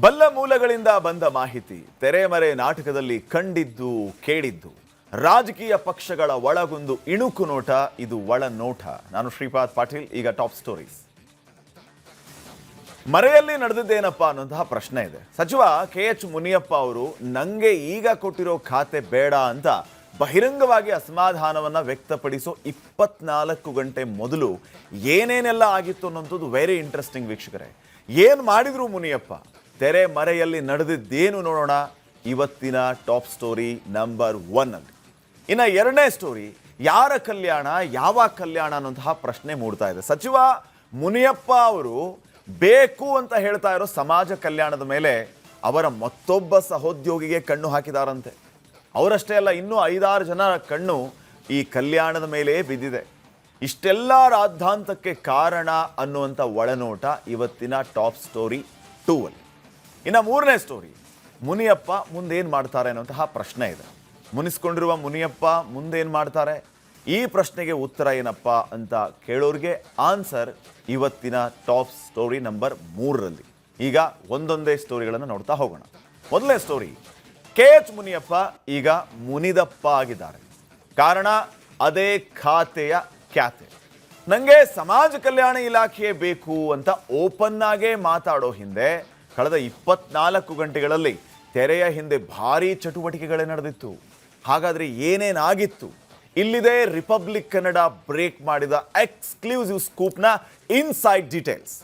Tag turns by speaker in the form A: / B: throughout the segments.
A: ಬಲ್ಲ ಮೂಲಗಳಿಂದ ಬಂದ ಮಾಹಿತಿ ತೆರೆಮರೆ ನಾಟಕದಲ್ಲಿ ಕಂಡಿದ್ದು ಕೇಳಿದ್ದು ರಾಜಕೀಯ ಪಕ್ಷಗಳ ಒಳಗೊಂದು ಇಣುಕು ನೋಟ ಇದು ಒಳನೋಟ. ನಾನು ಶ್ರೀಪಾದ್ ಪಾಟೀಲ್. ಈಗ ಟಾಪ್ ಸ್ಟೋರೀಸ್. ಮರೆಯಲ್ಲಿ ನಡೆದಿದ್ದೇನಪ್ಪ ಅನ್ನೋಂತಹ ಪ್ರಶ್ನೆ ಇದೆ. ಸಚಿವ KH ಮುನಿಯಪ್ಪ ಅವರು ನಂಗೆ ಈಗ ಕೊಟ್ಟಿರೋ ಖಾತೆ ಬೇಡ ಅಂತ ಬಹಿರಂಗವಾಗಿ ಅಸಮಾಧಾನವನ್ನ ವ್ಯಕ್ತಪಡಿಸೋ 24 ಗಂಟೆ ಮೊದಲು ಏನೇನೆಲ್ಲ ಆಗಿತ್ತು ಅನ್ನೋಂಥದ್ದು ವೆರಿ ಇಂಟ್ರೆಸ್ಟಿಂಗ್ ವೀಕ್ಷಕರೇ. ಏನು ಮಾಡಿದ್ರು ಮುನಿಯಪ್ಪ? ತೆರೆ ಮರೆಯಲ್ಲಿ ನಡೆದಿದ್ದೇನು ನೋಡೋಣ ಇವತ್ತಿನ ಟಾಪ್ ಸ್ಟೋರಿ ನಂಬರ್ 1 ಅಲ್ಲಿ. ಇನ್ನು ಎರಡನೇ ಸ್ಟೋರಿ, ಯಾರ ಕಲ್ಯಾಣ ಯಾವಾಗ ಕಲ್ಯಾಣ ಅನ್ನೋಂತಹ ಪ್ರಶ್ನೆ ಮೂಡ್ತಾ ಇದೆ. ಸಚಿವ ಮುನಿಯಪ್ಪ ಅವರು ಬೇಕು ಅಂತ ಹೇಳ್ತಾ ಇರೋ ಸಮಾಜ ಕಲ್ಯಾಣದ ಮೇಲೆ ಅವರ ಮತ್ತೊಬ್ಬ ಸಹೋದ್ಯೋಗಿಗೆ ಕಣ್ಣು ಹಾಕಿದಾರಂತೆ. ಅವರಷ್ಟೇ ಅಲ್ಲ, ಇನ್ನೂ 5-6 ಜನ ಕಣ್ಣು ಈ ಕಲ್ಯಾಣದ ಮೇಲೆ ಬಿದ್ದಿದೆ. ಇಷ್ಟೆಲ್ಲ ರಾದ್ಧಾಂತಕ್ಕೆ ಕಾರಣ ಅನ್ನುವಂಥ ಒಳನೋಟ ಇವತ್ತಿನ ಟಾಪ್ ಸ್ಟೋರಿ 2 ಅಲ್ಲಿ. ಇನ್ನು ಮೂರನೇ ಸ್ಟೋರಿ, ಮುನಿಯಪ್ಪ ಮುಂದೇನು ಮಾಡ್ತಾರೆ ಅನ್ನುವಂತಹ ಪ್ರಶ್ನೆ ಇದೆ. ಮುನಿಸ್ಕೊಂಡಿರುವ ಮುನಿಯಪ್ಪ ಮುಂದೇನು ಮಾಡ್ತಾರೆ? ಈ ಪ್ರಶ್ನೆಗೆ ಉತ್ತರ ಏನಪ್ಪ ಅಂತ ಕೇಳೋರಿಗೆ ಆನ್ಸರ್ ಇವತ್ತಿನ ಟಾಪ್ ಸ್ಟೋರಿ ನಂಬರ್ 3ರಲ್ಲಿ. ಈಗ ಒಂದೊಂದೇ ಸ್ಟೋರಿಗಳನ್ನು ನೋಡ್ತಾ ಹೋಗೋಣ. ಮೊದಲನೇ ಸ್ಟೋರಿ, KH ಮುನಿಯಪ್ಪ ಈಗ ಮುನಿದಪ್ಪ ಆಗಿದ್ದಾರೆ. ಕಾರಣ ಅದೇ ಖಾತೆಯ ಖ್ಯಾತೆ. ನನಗೆ ಸಮಾಜ ಕಲ್ಯಾಣ ಇಲಾಖೆ ಬೇಕು ಅಂತ ಓಪನ್ ಆಗೇ ಮಾತಾಡೋ ಹಿಂದೆ ಕಳೆದ 24 ಗಂಟೆಗಳಲ್ಲಿ ತೆರೆಯ ಹಿಂದೆ ಭಾರೀ ಚಟುವಟಿಕೆಗಳೇ ನಡೆದಿತ್ತು. ಹಾಗಾದ್ರೆ ಏನೇನಾಗಿತ್ತು? ಇಲ್ಲಿದೆ ರಿಪಬ್ಲಿಕ್ ಕನ್ನಡ ಬ್ರೇಕ್ ಮಾಡಿದ ಎಕ್ಸ್ಕ್ಲೂಸಿವ್ ಸ್ಕೂಪ್ನ ಇನ್ಸೈಡ್ ಡೀಟೇಲ್ಸ್.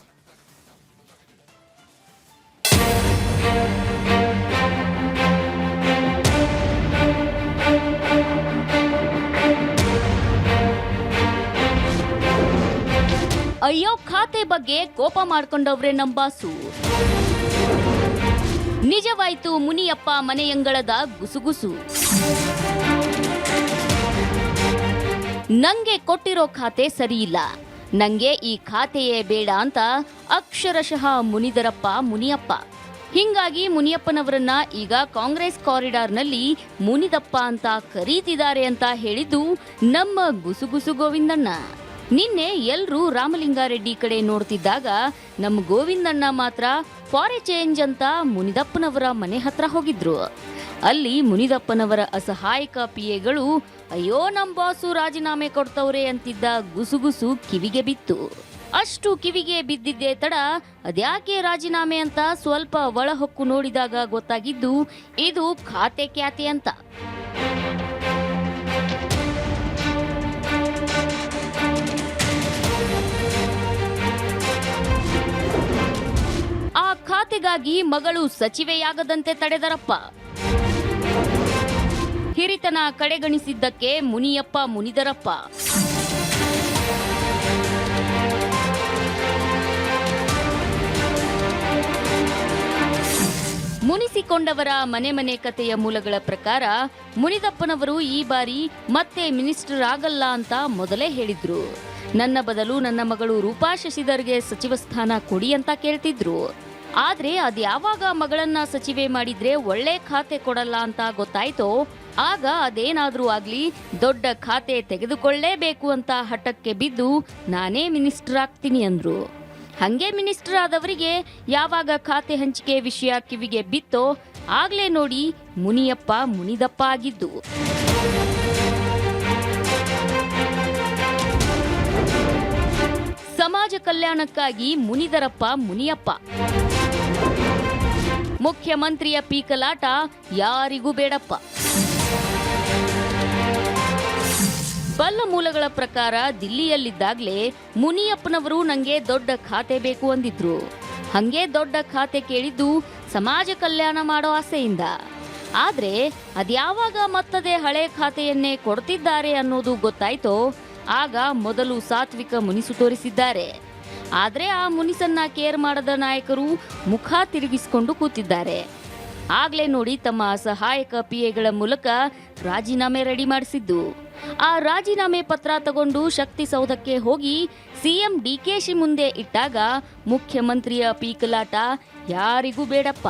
B: ಅಯ್ಯೋ, ಖಾತೆ ಬಗ್ಗೆ ಕೋಪ ಮಾಡ್ಕೊಂಡವ್ರೆ ನಂಬಾಸು. ನಿಜವಾಯ್ತು ಮುನಿಯಪ್ಪ ಮನೆಯಂಗಳದ ಗುಸುಗುಸು. ನಂಗೆ ಕೊಟ್ಟಿರೋ ಖಾತೆ ಸರಿಯಿಲ್ಲ, ನಂಗೆ ಈ ಖಾತೆಯೇ ಬೇಡ ಅಂತ ಅಕ್ಷರಶಃ ಮುನಿದರಪ್ಪ ಮುನಿಯಪ್ಪ. ಹಿಂಗಾಗಿ ಮುನಿಯಪ್ಪನವರನ್ನ ಈಗ ಕಾಂಗ್ರೆಸ್ ಕಾರಿಡಾರ್ನಲ್ಲಿ ಮುನಿದಪ್ಪ ಅಂತ ಕರೀತಿದ್ದಾರೆ ಅಂತ ಹೇಳಿದ್ದು ನಮ್ಮ ಗುಸುಗುಸು ಗೋವಿಂದಣ್ಣ. ನಿನ್ನೆ ಎಲ್ರೂ ರಾಮಲಿಂಗಾರೆಡ್ಡಿ ಕಡೆ ನೋಡ್ತಿದ್ದಾಗ ನಮ್ಮ ಗೋವಿಂದಣ್ಣ ಮಾತ್ರ ಫಾರ್ ಎ ಚೇಂಜ್ ಅಂತ ಮುನಿದಪ್ಪನವರ ಮನೆ ಹತ್ರ ಹೋಗಿದ್ರು. ಅಲ್ಲಿ ಮುನಿದಪ್ಪನವರ ಅಸಹಾಯಕ PAಗಳು ಅಯ್ಯೋ ನಮ್ಮ ಬಾಸು ರಾಜೀನಾಮೆ ಕೊಡ್ತವ್ರೆ ಅಂತಿದ್ದ ಗುಸುಗುಸು ಕಿವಿಗೆ ಬಿತ್ತು. ಅಷ್ಟು ಕಿವಿಗೆ ಬಿದ್ದಿದ್ದೇ ತಡ ಅದ್ಯಾಕೆ ರಾಜೀನಾಮೆ ಅಂತ ಸ್ವಲ್ಪ ಒಳಹೊಕ್ಕು ನೋಡಿದಾಗ ಗೊತ್ತಾಗಿದ್ದು ಇದು ಖಾತೆ ಖ್ಯಾತೆ ಅಂತ. ಆ ಖಾತೆಗಾಗಿ ಮಗಳು ಸಚಿವೆಯಾಗದಂತೆ ತಡೆದರಪ್ಪ. ಹಿರಿತನ ಕಡೆಗಣಿಸಿದ್ದಕ್ಕೆ ಮುನಿಯಪ್ಪ ಮುನಿದರಪ್ಪ. ಮುನಿಸಿಕೊಂಡವರ ಮನೆ ಕಥೆಯ ಮೂಲಗಳ ಪ್ರಕಾರ ಮುನಿದಪ್ಪನವರು ಈ ಬಾರಿ ಮತ್ತೆ ಮಿನಿಸ್ಟರ್ ಆಗಲ್ಲ ಅಂತ ಮೊದಲೇ ಹೇಳಿದ್ರು. ನನ್ನ ಬದಲು ನನ್ನ ಮಗಳು ರೂಪಾ ಶಶಿಧರ್ಗೆ ಸಚಿವ ಸ್ಥಾನ ಕೊಡಿ ಅಂತ ಕೇಳ್ತಿದ್ರು. ಆದ್ರೆ ಅದ್ಯಾವಾಗ ಮಗಳನ್ನ ಸಚಿವೆ ಮಾಡಿದ್ರೆ ಒಳ್ಳೆ ಖಾತೆ ಕೊಡಲ್ಲ ಅಂತ ಗೊತ್ತಾಯ್ತೋ ಆಗ ಅದೇನಾದ್ರೂ ಆಗ್ಲಿ ದೊಡ್ಡ ಖಾತೆ ತೆಗೆದುಕೊಳ್ಳೇಬೇಕು ಅಂತ ಹಠಕ್ಕೆ ಬಿದ್ದು ನಾನೇ ಮಿನಿಸ್ಟರ್ ಆಗ್ತೀನಿ ಅಂದ್ರು. ಹಂಗೆ ಮಿನಿಸ್ಟರ್ ಆದವರಿಗೆ ಯಾವಾಗ ಖಾತೆ ಹಂಚಿಕೆ ವಿಷಯ ಕಿವಿಗೆ ಬಿತ್ತೋ ಆಗ್ಲೇ ನೋಡಿ ಮುನಿಯಪ್ಪ ಮುನಿದಪ್ಪ ಆಗಿದ್ದು. ಸಮಾಜ ಕಲ್ಯಾಣಕ್ಕಾಗಿ ಮುನಿದರಪ್ಪ ಮುನಿಯಪ್ಪ. ಮುಖ್ಯಮಂತ್ರಿಯ ಪೀಕಲಾಟ ಯಾರಿಗೂ ಬೇಡಪ್ಪ. ಬಲ್ಲ ಮೂಲಗಳ ಪ್ರಕಾರ ದಿಲ್ಲಿಯಲ್ಲಿದ್ದಾಗಲೇ ಮುನಿಯಪ್ಪನವರು ನಂಗೆ ದೊಡ್ಡ ಖಾತೆ ಬೇಕು ಅಂದಿದ್ರು. ಹಂಗೆ ದೊಡ್ಡ ಖಾತೆ ಕೇಳಿದ್ದು ಸಮಾಜ ಕಲ್ಯಾಣ ಮಾಡೋ ಆಸೆಯಿಂದ. ಆದ್ರೆ ಅದ್ಯಾವಾಗ ಮತ್ತದೇ ಹಳೆ ಖಾತೆಯನ್ನೇ ಕೊಡ್ತಿದ್ದಾರೆ ಅನ್ನೋದು ಗೊತ್ತಾಯ್ತೋ ಆಗ ಮೊದಲು ಸಾತ್ವಿಕ ಮುನಿಸು ತೋರಿಸಿದ್ದಾರೆ. ಆದ್ರೆ ಆ ಮುನಿಸನ್ನ ಕೇರ್ ಮಾಡದ ನಾಯಕರು ಮುಖ ತಿರುಗಿಸಿಕೊಂಡು ಕೂತಿದ್ದಾರೆ. ಆಗ್ಲೇ ನೋಡಿ ತಮ್ಮ ಸಹಾಯಕ PAಗಳ ಮೂಲಕ ರಾಜೀನಾಮೆ ರೆಡಿ ಮಾಡಿಸಿದ್ದು. ಆ ರಾಜೀನಾಮೆ ಪತ್ರ ತಗೊಂಡು ಶಕ್ತಿ ಸೌಧಕ್ಕೆ ಹೋಗಿ CM DKಶಿ ಮುಂದೆ ಇಟ್ಟಾಗ ಮುಖ್ಯಮಂತ್ರಿಯ ಪೀಕಲಾಟ ಯಾರಿಗೂ ಬೇಡಪ್ಪ.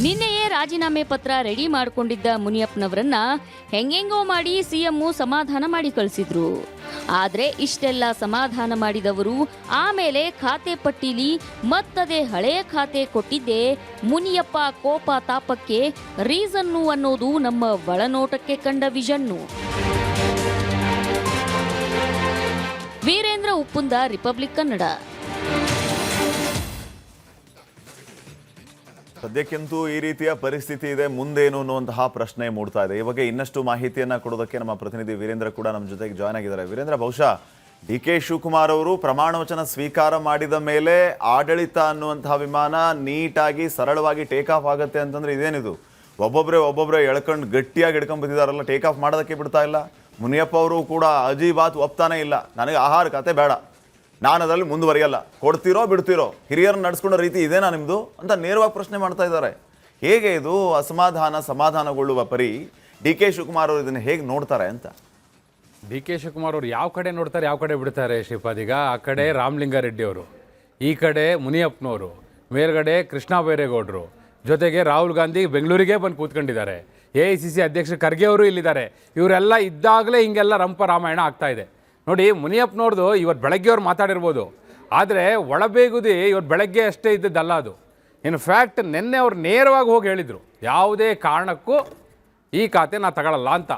B: ನಿನ್ನೆಯೇ ರಾಜೀನಾಮೆ ಪತ್ರ ರೆಡಿ ಮಾಡಿಕೊಂಡಿದ್ದ ಮುನಿಯಪ್ಪನವರನ್ನ ಹೆಂಗೆಂಗೋ ಮಾಡಿ ಸಿಎಂ ಸಮಾಧಾನ ಮಾಡಿ ಕಳಿಸಿದ್ರು. ಆದ್ರೆ ಇಷ್ಟೆಲ್ಲ ಸಮಾಧಾನ ಮಾಡಿದವರು ಆಮೇಲೆ ಖಾತೆ ಪಟ್ಟೀಲಿ ಮತ್ತದೇ ಹಳೆಯ ಖಾತೆ ಕೊಟ್ಟಿದ್ದೆ ಮುನಿಯಪ್ಪ ಕೋಪ ತಾಪಕ್ಕೆ ರೀಸನ್ನು ಅನ್ನೋದು ನಮ್ಮ ಒಳನೋಟಕ್ಕೆ ಕಂಡ ವಿಷನ್ನು. ವೀರೇಂದ್ರ ಉಪ್ಪುಂದ, ರಿಪಬ್ಲಿಕ್ ಕನ್ನಡ.
A: ಸದ್ಯಕ್ಕಂತೂ ಈ ರೀತಿಯ ಪರಿಸ್ಥಿತಿ ಇದೆ, ಮುಂದೇನು ಅನ್ನುವಂತಹ ಪ್ರಶ್ನೆ ಮೂಡ್ತಾ ಇದೆ. ಈ ಬಗ್ಗೆ ಇನ್ನಷ್ಟು ಮಾಹಿತಿಯನ್ನ ಕೊಡೋದಕ್ಕೆ ನಮ್ಮ ಪ್ರತಿನಿಧಿ ವೀರೇಂದ್ರ ಕೂಡ ನಮ್ಮ ಜೊತೆಗೆ ಜಾಯ್ನ್ ಆಗಿದ್ದಾರೆ. ವೀರೇಂದ್ರ, ಬಹುಶಃ ಡಿ.ಕೆ. ಶಿವಕುಮಾರ್ ಅವರು ಪ್ರಮಾಣ ವಚನ ಸ್ವೀಕಾರ ಮಾಡಿದ ಮೇಲೆ ಆಡಳಿತ ಅನ್ನುವಂತಹ ವಿಮಾನ ನೀಟಾಗಿ ಸರಳವಾಗಿ ಟೇಕ್ ಆಫ್ ಆಗುತ್ತೆ ಅಂತಂದ್ರೆ ಇದೇನಿದು? ಒಬ್ಬೊಬ್ಬರೇ ಎಳ್ಕೊಂಡು ಗಟ್ಟಿಯಾಗಿ ಹಿಡ್ಕೊಂಡು ಬಂದಿದ್ದಾರಲ್ಲ, ಟೇಕ್ ಆಫ್ ಮಾಡೋದಕ್ಕೆ ಬಿಡ್ತಾ ಇಲ್ಲ. ಮುನಿಯಪ್ಪ ಅವರು ಕೂಡ ಅಜೀಬಾತ್ ಒಪ್ತಾನೆ ಇಲ್ಲ, ನನಗೆ ಆಹಾರ ಖಾತೆ ಬೇಡ, ನಾನು ಅದರಲ್ಲಿ ಮುಂದುವರಿಯಲ್ಲ, ಕೊಡ್ತಿರೋ ಬಿಡ್ತಿರೋ, ಹಿರಿಯರನ್ನ ನಡೆಸ್ಕೊಂಡ ರೀತಿ ಇದೇನಾ ನಿಮ್ಮದು ಅಂತ ನೇರವಾಗಿ ಪ್ರಶ್ನೆ ಮಾಡ್ತಾ ಇದ್ದಾರೆ. ಹೇಗೆ ಇದು ಸಮಾಧಾನಗೊಳ್ಳುವ ಪರಿ ಡಿ.ಕೆ. ಶಿವಕುಮಾರ್ ಅವರು ಇದನ್ನು ಹೇಗೆ ನೋಡ್ತಾರೆ ಅಂತ?
C: ಡಿ.ಕೆ. ಶಿವಕುಮಾರ್ ಅವರು ಯಾವ ಕಡೆ ನೋಡ್ತಾರೆ, ಯಾವ ಕಡೆ ಬಿಡ್ತಾರೆ ಶ್ರೀಪಾದ್? ಈಗ ಆ ಕಡೆ ರಾಮಲಿಂಗಾರೆಡ್ಡಿ ಅವರು, ಈ ಕಡೆ ಮುನಿಯಪ್ಪನವರು, ಮೇಲ್ಗಡೆ ಕೃಷ್ಣ ಬೈರೇಗೌಡರು, ಜೊತೆಗೆ ರಾಹುಲ್ ಗಾಂಧಿ ಬೆಂಗಳೂರಿಗೆ ಬಂದು ಕೂತ್ಕೊಂಡಿದ್ದಾರೆ. AICC ಅಧ್ಯಕ್ಷ ಖರ್ಗೆ ಅವರು ಇಲ್ಲಿದ್ದಾರೆ. ಇವರೆಲ್ಲ ಇದ್ದಾಗಲೇ ಹಿಂಗೆಲ್ಲ ರಂಪ ರಾಮಾಯಣ ಆಗ್ತಾ ಇದೆ. ನೋಡಿ, ಮುನಿಯಪ್ಪನವ್ರದ್ದು ಇವತ್ತು ಬೆಳಗ್ಗೆ ಅವ್ರು ಮಾತಾಡಿರ್ಬೋದು, ಆದರೆ ಒಳಬೇಗುದಿ ಇವತ್ತು ಬೆಳಗ್ಗೆ ಅಷ್ಟೇ ಇದ್ದದ್ದಲ್ಲ ಅದು. ಇನ್ಫ್ಯಾಕ್ಟ್ ನಿನ್ನೆ ಅವ್ರು ನೇರವಾಗಿ ಹೋಗಿ ಹೇಳಿದರು, ಯಾವುದೇ ಕಾರಣಕ್ಕೂ ಈ ಖಾತೆ ನಾ ತಗೊಳ್ಳಲ್ಲ ಅಂತ.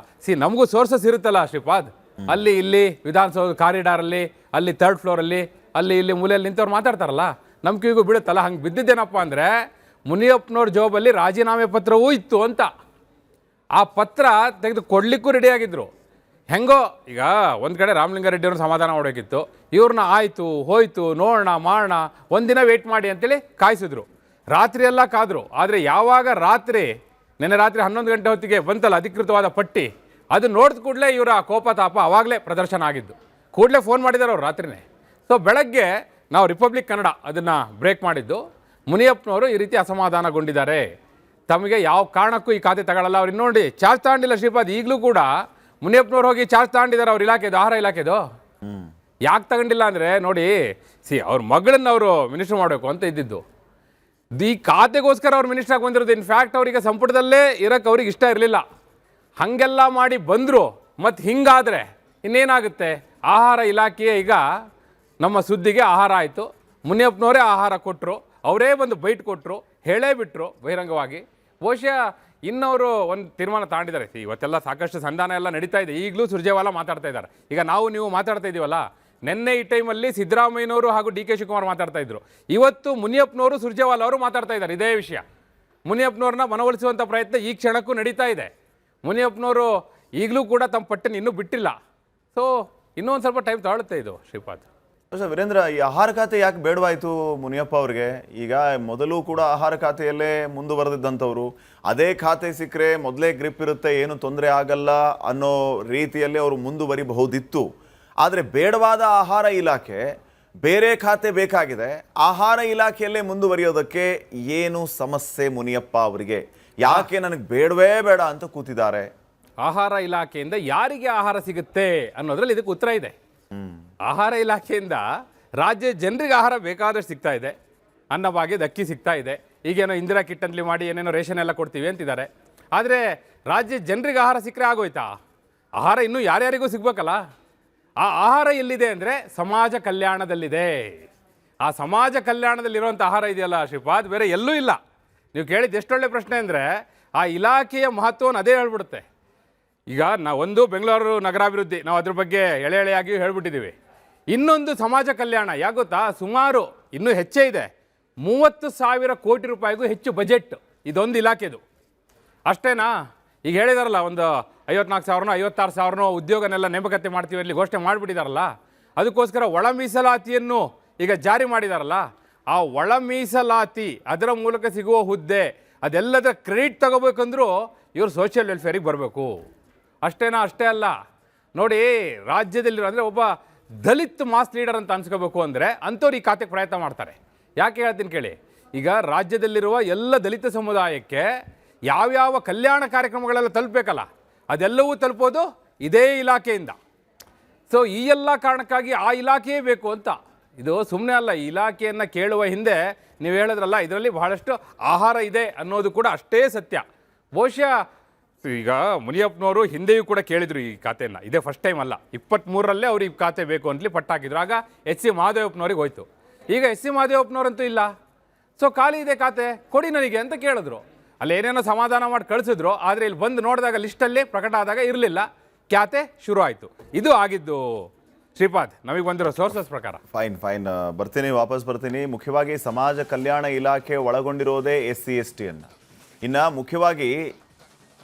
C: ನಮಗೂ ಸೋರ್ಸಸ್ ಇರುತ್ತಲ್ಲ ಶ್ರೀಪಾದ್, ಅಲ್ಲಿ ಇಲ್ಲಿ ವಿಧಾನಸೌಧ ಕಾರಿಡಾರಲ್ಲಿ, ಅಲ್ಲಿ 3rd ಫ್ಲೋರಲ್ಲಿ, ಅಲ್ಲಿ ಇಲ್ಲಿ ಮೂಲೆಯಲ್ಲಿ ನಿಂತವ್ರು ಮಾತಾಡ್ತಾರಲ್ಲ, ನಮ್ಮ ಕಿವಿಗೂ ಬೀಳುತ್ತಲ್ಲ. ಹಂಗೆ ಬಿದ್ದಿದ್ದೇನಪ್ಪ ಅಂದರೆ ಮುನಿಯಪ್ಪನವ್ರ ಜೋಬಲ್ಲಿ ರಾಜೀನಾಮೆ ಪತ್ರವೂ ಇತ್ತು ಅಂತ. ಆ ಪತ್ರ ತೆಗೆದು ಕೊಡಲಿಕ್ಕೂ ರೆಡಿಯಾಗಿದ್ದರು. ಹೆಂಗೋ ಈಗ ಒಂದು ಕಡೆ ರಾಮಲಿಂಗಾರೆಡ್ಡಿಯವ್ರನ್ನ ಸಮಾಧಾನ ಮಾಡಬೇಕಿತ್ತು, ಇವ್ರನ್ನ ಆಯಿತು ಹೋಯ್ತು ನೋಡೋಣ ಮಾಡೋಣ ಒಂದಿನ ವೆಯ್ಟ್ ಮಾಡಿ ಅಂತೇಳಿ ಕಾಯಿಸಿದ್ರು. ರಾತ್ರಿ ಎಲ್ಲ ಕಾದರು. ಆದರೆ ಯಾವಾಗ ನಿನ್ನೆ ರಾತ್ರಿ 11 ಗಂಟೆ ಹೊತ್ತಿಗೆ ಬಂತಲ್ಲ ಅಧಿಕೃತವಾದ ಪಟ್ಟಿ, ಅದು ನೋಡಿದ ಕೂಡಲೇ ಇವರ ಕೋಪ ತಾಪ ಆವಾಗಲೇ ಪ್ರದರ್ಶನ ಆಗಿದ್ದು. ಕೂಡಲೇ ಫೋನ್ ಮಾಡಿದ್ದಾರೆ ಅವ್ರು ರಾತ್ರಿನೇ. ಸೊ ಬೆಳಗ್ಗೆ ನಾವು ರಿಪಬ್ಲಿಕ್ ಕನ್ನಡ ಅದನ್ನು ಬ್ರೇಕ್ ಮಾಡಿದ್ದು. ಮುನಿಯಪ್ಪನವರು ಈ ರೀತಿ ಅಸಮಾಧಾನಗೊಂಡಿದ್ದಾರೆ, ತಮಗೆ ಯಾವ ಕಾರಣಕ್ಕೂ ಈ ಖಾತೆ ತಗೊಳ್ಳಲ್ಲ. ಅವ್ರು ನೋಡಿ ಚಾರ್ಜ್ ತಗೊಂಡಿಲ್ಲ ಶ್ರೀಪಾದ್. ಈಗಲೂ ಕೂಡ ಮುನಿಯಪ್ಪನವ್ರು ಹೋಗಿ ಚಾರ್ಜ್ ತಗೊಂಡಿದ್ದಾರೆ ಅವ್ರ ಇಲಾಖೆದು, ಆಹಾರ ಇಲಾಖೆದು. ಯಾಕೆ ತಗೊಂಡಿಲ್ಲ ಅಂದರೆ ನೋಡಿ, ಅವ್ರ ಮಗಳನ್ನ ಅವರು ಮಿನಿಸ್ಟರ್ ಮಾಡಬೇಕು ಅಂತ ಇದ್ದಿದ್ದು. ಈ ಖಾತೆಗೋಸ್ಕರ ಅವ್ರು ಮಿನಿಸ್ಟರ್ ಆಗಿ ಬಂದಿರೋದು. ಇನ್ಫ್ಯಾಕ್ಟ್ ಅವರಿಗೆ ಸಂಪುಟದಲ್ಲೇ ಇರೋಕ್ಕೆ ಅವ್ರಿಗೆ ಇಷ್ಟ ಇರಲಿಲ್ಲ. ಹಾಗೆಲ್ಲ ಮಾಡಿ ಬಂದರು. ಮತ್ತು ಹಿಂಗಾದರೆ ಇನ್ನೇನಾಗುತ್ತೆ? ಆಹಾರ ಇಲಾಖೆಯೇ ಈಗ ನಮ್ಮ ಸುದ್ದಿಗೆ ಆಹಾರ ಆಯಿತು. ಮುನಿಯಪ್ಪನವರೇ ಆಹಾರ ಕೊಟ್ಟರು, ಅವರೇ ಬಂದು ಬೈಟ್ ಕೊಟ್ಟರು, ಹೇಳೇ ಬಿಟ್ಟರು ಬಹಿರಂಗವಾಗಿ. ಬಹುಶಃ ಇನ್ನವರು ಒಂದು ತೀರ್ಮಾನ ತಗೊಂಡಿದ್ದಾರೆ. ಇವತ್ತೆಲ್ಲ ಸಾಕಷ್ಟು ಸಂಧಾನ ಎಲ್ಲ ನಡೀತಾ ಇದೆ. ಈಗಲೂ ಸುರ್ಜೇವಾಲಾ ಮಾತಾಡ್ತಾ ಇದ್ದಾರೆ. ಈಗ ನೀವು ಮಾತಾಡ್ತಾ ಇದ್ದೀವಲ್ಲ, ನಿನ್ನೆ ಈ ಟೈಮಲ್ಲಿ ಸಿದ್ದರಾಮಯ್ಯನವರು ಹಾಗೂ ಡಿ.ಕೆ. ಶಿವಕುಮಾರ್ ಮಾತಾಡ್ತಾ ಇದ್ರು. ಇವತ್ತು ಮುನಿಯಪ್ಪನವರು ಸುರ್ಜೇವಾಲಾ ಅವರು ಮಾತಾಡ್ತಾ ಇದ್ದಾರೆ ಇದೇ ವಿಷಯ. ಮುನಿಯಪ್ಪನವ್ರನ್ನ ಮನವೊಲಿಸುವಂಥ ಪ್ರಯತ್ನ ಈ ಕ್ಷಣಕ್ಕೂ ನಡೀತಾ ಇದೆ. ಮುನಿಯಪ್ಪನವರು ಈಗಲೂ ಕೂಡ ತಮ್ಮ ಪಟ್ಟನ್ನು ಇನ್ನೂ ಬಿಟ್ಟಿಲ್ಲ. ಸೊ ಇನ್ನೂ ಒಂದು ಸ್ವಲ್ಪ ಟೈಮ್ ತಗೊಳುತ್ತೆ ಇದು ಶ್ರೀಪಾದ್.
A: ವೀರೇಂದ್ರ, ಈ ಆಹಾರ ಖಾತೆ ಯಾಕೆ ಬೇಡವಾಯಿತು ಮುನಿಯಪ್ಪ ಅವ್ರಿಗೆ? ಈಗ ಮೊದಲು ಕೂಡ ಆಹಾರ ಖಾತೆಯಲ್ಲೇ ಮುಂದುವರೆದಿದ್ದಂಥವ್ರು, ಅದೇ ಖಾತೆ ಸಿಕ್ಕರೆ ಮೊದಲೇ ಗ್ರಿಪ್ ಇರುತ್ತೆ, ಏನು ತೊಂದರೆ ಆಗಲ್ಲ ಅನ್ನೋ ರೀತಿಯಲ್ಲಿ ಅವರು ಮುಂದುವರಿಬಹುದಿತ್ತು. ಆದರೆ ಬೇಡವಾದ ಆಹಾರ ಇಲಾಖೆ, ಬೇರೆ ಖಾತೆ ಬೇಕಾಗಿದೆ, ಆಹಾರ ಇಲಾಖೆಯಲ್ಲೇ ಮುಂದುವರಿಯೋದಕ್ಕೆ ಏನು ಸಮಸ್ಯೆ ಮುನಿಯಪ್ಪ ಅವರಿಗೆ? ಯಾಕೆ ನನಗೆ ಬೇಡವೇ ಬೇಡ ಅಂತ ಕೂತಿದ್ದಾರೆ?
C: ಆಹಾರ ಇಲಾಖೆಯಿಂದ ಯಾರಿಗೆ ಆಹಾರ ಸಿಗುತ್ತೆ ಅನ್ನೋದ್ರಲ್ಲಿ ಇದಕ್ಕೆ ಉತ್ತರ ಇದೆ. ಆಹಾರ ಇಲಾಖೆಯಿಂದ ರಾಜ್ಯ ಜನರಿಗೆ ಆಹಾರ ಬೇಕಾದಷ್ಟು ಸಿಗ್ತಾ ಇದೆ. ಅನ್ನಭಾಗ್ಯದ ಅಕ್ಕಿ ಸಿಗ್ತಾ ಇದೆ. ಈಗೇನೋ ಇಂದಿರಾ ಕಿಟ್ ಅಂತಲಿ ಮಾಡಿ ಏನೇನೋ ರೇಷನ್ ಎಲ್ಲ ಕೊಡ್ತೀವಿ ಅಂತಿದ್ದಾರೆ. ಆದರೆ ರಾಜ್ಯ ಜನರಿಗೆ ಆಹಾರ ಸಿಕ್ಕರೆ ಆಗೋಯ್ತಾ? ಆಹಾರ ಇನ್ನೂ ಯಾರ್ಯಾರಿಗೂ ಸಿಗ್ಬೇಕಲ್ಲ. ಆ ಆಹಾರ ಎಲ್ಲಿದೆ ಅಂದರೆ ಸಮಾಜ ಕಲ್ಯಾಣದಲ್ಲಿದೆ. ಆ ಸಮಾಜ ಕಲ್ಯಾಣದಲ್ಲಿರುವಂಥ ಆಹಾರ ಇದೆಯಲ್ಲ ಶ್ರೀಪಾದ್, ಬೇರೆ ಎಲ್ಲೂ ಇಲ್ಲ. ನೀವು ಕೇಳಿದ್ದು ಎಷ್ಟೊಳ್ಳೆ ಪ್ರಶ್ನೆ ಅಂದರೆ ಆ ಇಲಾಖೆಯ ಮಹತ್ವವನ್ನು ಅದೇ ಹೇಳ್ಬಿಡುತ್ತೆ. ಈಗ ಒಂದು ಬೆಂಗಳೂರು ನಗರಾಭಿವೃದ್ಧಿ, ನಾವು ಅದ್ರ ಬಗ್ಗೆ ಎಳೆಯಾಗಿ ಹೇಳ್ಬಿಟ್ಟಿದ್ದೀವಿ. ಇನ್ನೊಂದು ಸಮಾಜ ಕಲ್ಯಾಣ. ಯಾಕೆ ಗೊತ್ತಾ? ಸುಮಾರು ಇನ್ನೂ ಹೆಚ್ಚೇ ಇದೆ, 30,000 ಕೋಟಿ ರೂಪಾಯಿಗೂ ಹೆಚ್ಚು ಬಜೆಟ್ ಇದೊಂದು ಇಲಾಖೆದು. ಅಷ್ಟೇನಾ? ಈಗ ಹೇಳಿದಾರಲ್ಲ, ಒಂದು 54,000 56,000 ಉದ್ಯೋಗನೆಲ್ಲ ನೇಮಕಾತಿ ಮಾಡ್ತೀವಿ ಅಲ್ಲಿ ಘೋಷಣೆ ಮಾಡಿಬಿಟ್ಟಿದಾರಲ್ಲ. ಅದಕ್ಕೋಸ್ಕರ ಒಳ ಮೀಸಲಾತಿಯನ್ನು ಈಗ ಜಾರಿ ಮಾಡಿದಾರಲ್ಲ. ಆ ಒಳ ಮೀಸಲಾತಿ, ಅದರ ಮೂಲಕ ಸಿಗುವ ಹುದ್ದೆ, ಅದೆಲ್ಲದರ ಕ್ರೆಡಿಟ್ ತಗೋಬೇಕಂದ್ರೂ ಇವರು ಸೋಷಿಯಲ್ ವೆಲ್ಫೇರಿಗೆ ಬರಬೇಕು. ಅಷ್ಟೇನಾ? ಅಷ್ಟೇ ಅಲ್ಲ ನೋಡಿ, ರಾಜ್ಯದಲ್ಲಿರೋ ಅಂದರೆ ಒಬ್ಬ ದಲಿತ್ ಮಾಸ್ ಲೀಡರ್ ಅಂತ ಅನ್ಸ್ಕೋಬೇಕು ಅಂದರೆ ಅಂಥವ್ರು ಈ ಖಾತೆಗೆ ಪ್ರಯತ್ನ ಮಾಡ್ತಾರೆ. ಯಾಕೆ ಹೇಳ್ತೀನಿ ಕೇಳಿ. ಈಗ ರಾಜ್ಯದಲ್ಲಿರುವ ಎಲ್ಲ ದಲಿತ ಸಮುದಾಯಕ್ಕೆ ಯಾವ್ಯಾವ ಕಲ್ಯಾಣ ಕಾರ್ಯಕ್ರಮಗಳೆಲ್ಲ ತಲುಪಬೇಕಲ್ಲ, ಅದೆಲ್ಲವೂ ತಲುಪೋದು ಇದೇ ಇಲಾಖೆಯಿಂದ. ಸೊ ಈ ಎಲ್ಲ ಕಾರಣಕ್ಕಾಗಿ ಆ ಇಲಾಖೆಯೇ ಬೇಕು ಅಂತ ಇದು ಸುಮ್ಮನೆ ಅಲ್ಲ. ಇಲಾಖೆಯನ್ನು ಕೇಳುವ ಹಿಂದೆ ನೀವು ಹೇಳಿದ್ರಲ್ಲ, ಇದರಲ್ಲಿ ಬಹಳಷ್ಟು ಆಹಾರ ಇದೆ ಅನ್ನೋದು ಕೂಡ ಅಷ್ಟೇ ಸತ್ಯ. ಬಹುಶಃ ಈಗ ಮುನಿಯಪ್ಪನವರು ಹಿಂದೆಯೂ ಕೂಡ ಕೇಳಿದ್ರು ಈ ಖಾತೆಯನ್ನು, ಇದೇ ಫಸ್ಟ್ ಟೈಮ್ ಅಲ್ಲ. 23ರಲ್ಲೇ ಅವ್ರಿಗೆ ಖಾತೆ ಬೇಕು ಅಂತಲಿ ಪಟ್ಟಾಕಿದ್ರು. ಆಗ ಎಚ್ ಸಿ ಮಹದೇವಪ್ಪನವ್ರಿಗೆ ಹೋಯ್ತು. ಈಗ ಎಚ್ ಸಿ ಮಹದೇವಪ್ಪನವ್ರಂತೂ ಇಲ್ಲ. ಸೊ ಖಾಲಿ ಇದೆ ಖಾತೆ, ಕೊಡಿ ನನಗೆ ಅಂತ ಕೇಳಿದ್ರು. ಅಲ್ಲಿ ಏನೇನೋ ಸಮಾಧಾನ ಮಾಡಿ ಕಳಿಸಿದ್ರು. ಆದರೆ ಇಲ್ಲಿ ಬಂದು ನೋಡಿದಾಗ ಲಿಸ್ಟಲ್ಲಿ ಪ್ರಕಟ ಆದಾಗ ಇರಲಿಲ್ಲ, ಖಾತೆ ಶುರು ಆಯಿತು. ಇದು ಆಗಿದ್ದು ಶ್ರೀಪಾದ್, ನಮಗೆ ಬಂದಿರೋ ಸೋರ್ಸಸ್ ಪ್ರಕಾರ.
A: ಫೈನ್ ಬರ್ತೀನಿ, ವಾಪಸ್ ಬರ್ತೀನಿ. ಮುಖ್ಯವಾಗಿ ಸಮಾಜ ಕಲ್ಯಾಣ ಇಲಾಖೆ ಒಳಗೊಂಡಿರೋದೇ SC/ST ಅನ್ನು. ಇನ್ನು ಮುಖ್ಯವಾಗಿ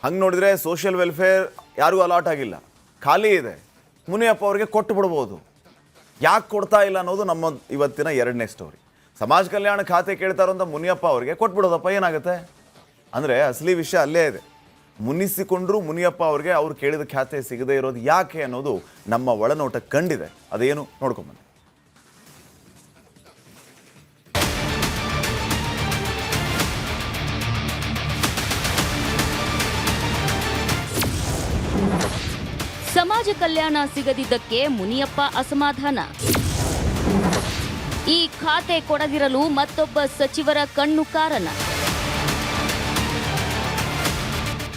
A: ಹಂಗೆ ನೋಡಿದರೆ ಸೋಷಿಯಲ್ ವೆಲ್ಫೇರ್ ಯಾರಿಗೂ ಅಲಾಟ್ ಆಗಿಲ್ಲ, ಖಾಲಿ ಇದೆ. ಮುನಿಯಪ್ಪ ಅವ್ರಿಗೆ ಕೊಟ್ಟು ಬಿಡ್ಬೋದು. ಯಾಕೆ ಕೊಡ್ತಾ ಇಲ್ಲ ಅನ್ನೋದು ನಮ್ಮ ಇವತ್ತಿನ 2ನೇ ಸ್ಟೋರಿ. ಸಮಾಜ ಕಲ್ಯಾಣ ಖಾತೆ ಕೇಳ್ತಾ ಇರೋಂಥ ಮುನಿಯಪ್ಪ ಅವ್ರಿಗೆ ಕೊಟ್ಬಿಡೋದಪ್ಪ, ಏನಾಗುತ್ತೆ ಅಂದರೆ ಅಸಲಿ ವಿಷಯ ಅಲ್ಲೇ ಇದೆ. ಮುನಿಸಿಕೊಂಡ್ರು ಮುನಿಯಪ್ಪ ಅವ್ರಿಗೆ ಅವ್ರು ಕೇಳಿದ ಖಾತೆ ಸಿಗದೇ ಇರೋದು ಯಾಕೆ ಅನ್ನೋದು ನಮ್ಮ ಒಳನೋಟ ಕಂಡಿದೆ. ಅದೇನು ನೋಡ್ಕೊಂಬನ್ನಿ.
B: ಸಮಾಜ ಕಲ್ಯಾಣ ಸಿಗದಿದ್ದಕ್ಕೆ ಮುನಿಯಪ್ಪ ಅಸಮಾಧಾನ. ಈ ಖಾತೆ ಕೊಡದಿರಲು ಮತ್ತೊಬ್ಬ ಸಚಿವರ ಕಣ್ಣು ಕಾರಣ.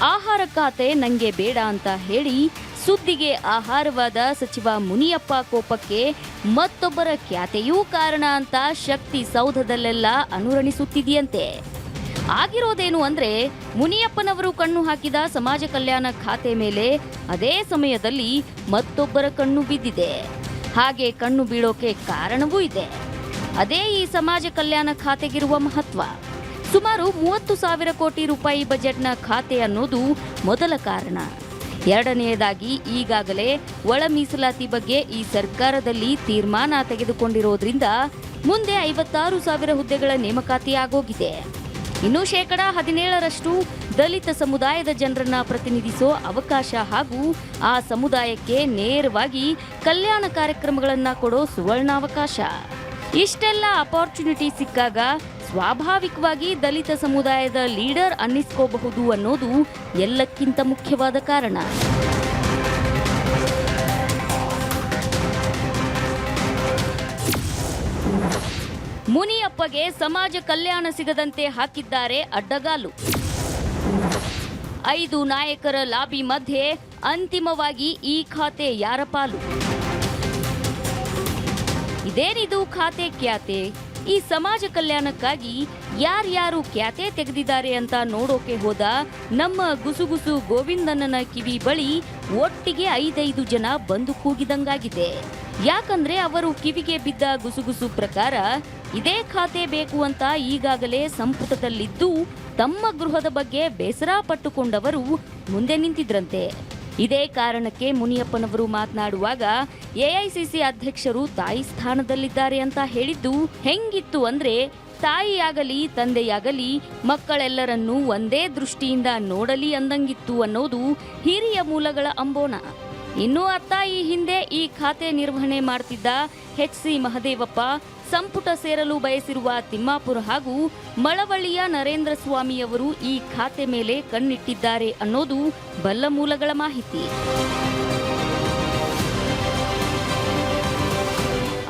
B: ಆಹಾರ ಖಾತೆ ನಂಗೆ ಬೇಡ ಅಂತ ಹೇಳಿ ಸುದ್ದಿಗೆ ಆಹಾರವಾದ ಸಚಿವ ಮುನಿಯಪ್ಪ ಕೋಪಕ್ಕೆ ಮತ್ತೊಬ್ಬರ ಖ್ಯಾತೆಯೂ ಕಾರಣ ಅಂತ ಶಕ್ತಿ ಸೌಧದಲ್ಲೆಲ್ಲ ಅನುರಣಿಸುತ್ತಿದೆಯಂತೆ. ಆಗಿರೋದೇನು ಅಂದ್ರೆ, ಮುನಿಯಪ್ಪನವರು ಕಣ್ಣು ಹಾಕಿದ ಸಮಾಜ ಕಲ್ಯಾಣ ಖಾತೆ ಮೇಲೆ ಅದೇ ಸಮಯದಲ್ಲಿ ಮತ್ತೊಬ್ಬರ ಕಣ್ಣು ಬಿದ್ದಿದೆ. ಹಾಗೆ ಕಣ್ಣು ಬೀಳೋಕೆ ಕಾರಣವೂ ಇದೆ. ಅದೇ ಈ ಸಮಾಜ ಕಲ್ಯಾಣ ಖಾತೆಗಿರುವ ಮಹತ್ವ. ಸುಮಾರು 30,000 ಕೋಟಿ ರೂಪಾಯಿ ಬಜೆಟ್ನ ಖಾತೆ ಅನ್ನೋದು ಮೊದಲ ಕಾರಣ. ಎರಡನೆಯದಾಗಿ, ಈಗಾಗಲೇ ಒಳ ಮೀಸಲಾತಿ ಬಗ್ಗೆ ಈ ಸರ್ಕಾರದಲ್ಲಿ ತೀರ್ಮಾನ ತೆಗೆದುಕೊಂಡಿರೋದ್ರಿಂದ ಮುಂದೆ 56,000 ಹುದ್ದೆಗಳ ನೇಮಕಾತಿ ಆಗೋಗಿದೆ. ಇನ್ನು 17% ದಲಿತ ಸಮುದಾಯದ ಜನರನ್ನ ಪ್ರತಿನಿಧಿಸೋ ಅವಕಾಶ ಹಾಗೂ ಆ ಸಮುದಾಯಕ್ಕೆ ನೇರವಾಗಿ ಕಲ್ಯಾಣ ಕಾರ್ಯಕ್ರಮಗಳನ್ನು ಕೊಡೋ ಸುವರ್ಣಾವಕಾಶ. ಇಷ್ಟೆಲ್ಲ ಅಪಾರ್ಚುನಿಟಿ ಸಿಕ್ಕಾಗ ಸ್ವಾಭಾವಿಕವಾಗಿ ದಲಿತ ಸಮುದಾಯದ ಲೀಡರ್ ಅನ್ನಿಸ್ಕೋಬಹುದು ಅನ್ನೋದು ಎಲ್ಲಕ್ಕಿಂತ ಮುಖ್ಯವಾದ ಕಾರಣ. ಮುನಿಯಪ್ಪಗೆ ಸಮಾಜ ಕಲ್ಯಾಣ ಸಿಗದಂತೆ ಹಾಕಿದ್ದಾರೆ ಅಡ್ಡಗಾಲು. 5 ನಾಯಕರ ಲಾಬಿ ಮಧ್ಯೆ ಅಂತಿಮವಾಗಿ ಈ ಖಾತೆ ಯಾರ ಪಾಲು? ಇದೇನಿದು ಖಾತೆ ಕ್ಯಾತೆ? ಈ ಸಮಾಜ ಕಲ್ಯಾಣಕ್ಕಾಗಿ ಯಾರ್ಯಾರು ಕ್ಯಾತೆ ತೆಗೆದಿದ್ದಾರೆ ಅಂತ ನೋಡೋಕೆ ಹೋದ ನಮ್ಮ ಗುಸುಗುಸು ಗೋವಿಂದಣ್ಣನ ಕಿವಿ ಬಳಿ ಒಟ್ಟಿಗೆ 5 ಜನ ಬಂದು ಕೂಗಿದಂಗಾಗಿದೆ. ಯಾಕಂದ್ರೆ ಅವರು ಕಿವಿಗೆ ಬಿದ್ದ ಗುಸುಗುಸು ಪ್ರಕಾರ ಇದೇ ಖಾತೆ ಬೇಕು ಅಂತ ಈಗಾಗಲೇ ಸಂಪುಟದಲ್ಲಿದ್ದು ತಮ್ಮ ಗೃಹದ ಬಗ್ಗೆ ಬೇಸರ ಪಟ್ಟುಕೊಂಡವರು ಮುಂದೆ ನಿಂತಿದ್ರಂತೆ. ಇದೇ ಕಾರಣಕ್ಕೆ ಮುನಿಯಪ್ಪನವರು ಮಾತನಾಡುವಾಗ AICC ಅಧ್ಯಕ್ಷರು ತಾಯಿ ಸ್ಥಾನದಲ್ಲಿದ್ದಾರೆ ಅಂತ ಹೇಳಿದ್ದು ಹೆಂಗಿತ್ತು ಅಂದ್ರೆ, ತಾಯಿಯಾಗಲಿ ತಂದೆಯಾಗಲಿ ಮಕ್ಕಳೆಲ್ಲರನ್ನೂ ಒಂದೇ ದೃಷ್ಟಿಯಿಂದ ನೋಡಲಿ ಅಂದಂಗಿತ್ತು ಅನ್ನೋದು ಹಿರಿಯ ಮೂಲಗಳ ಅಂಬೋಣ. ಇನ್ನು ಅತ್ತ ಈ ಹಿಂದೆ ಈ ಖಾತೆ ನಿರ್ವಹಣೆ ಮಾಡ್ತಿದ್ದ HC ಮಹದೇವಪ್ಪ ಸಂಪುಟ ಸೇರಲು ಬಯಸಿರುವ ತಿಮ್ಮಾಪುರ ಹಾಗೂ ಮಳವಳ್ಳಿಯ ನರೇಂದ್ರ ಸ್ವಾಮಿಯವರು ಈ ಖಾತೆ ಮೇಲೆ ಕಣ್ಣಿಟ್ಟಿದ್ದಾರೆ ಅನ್ನೋದು ಬಲ್ಲ ಮೂಲಗಳ ಮಾಹಿತಿ.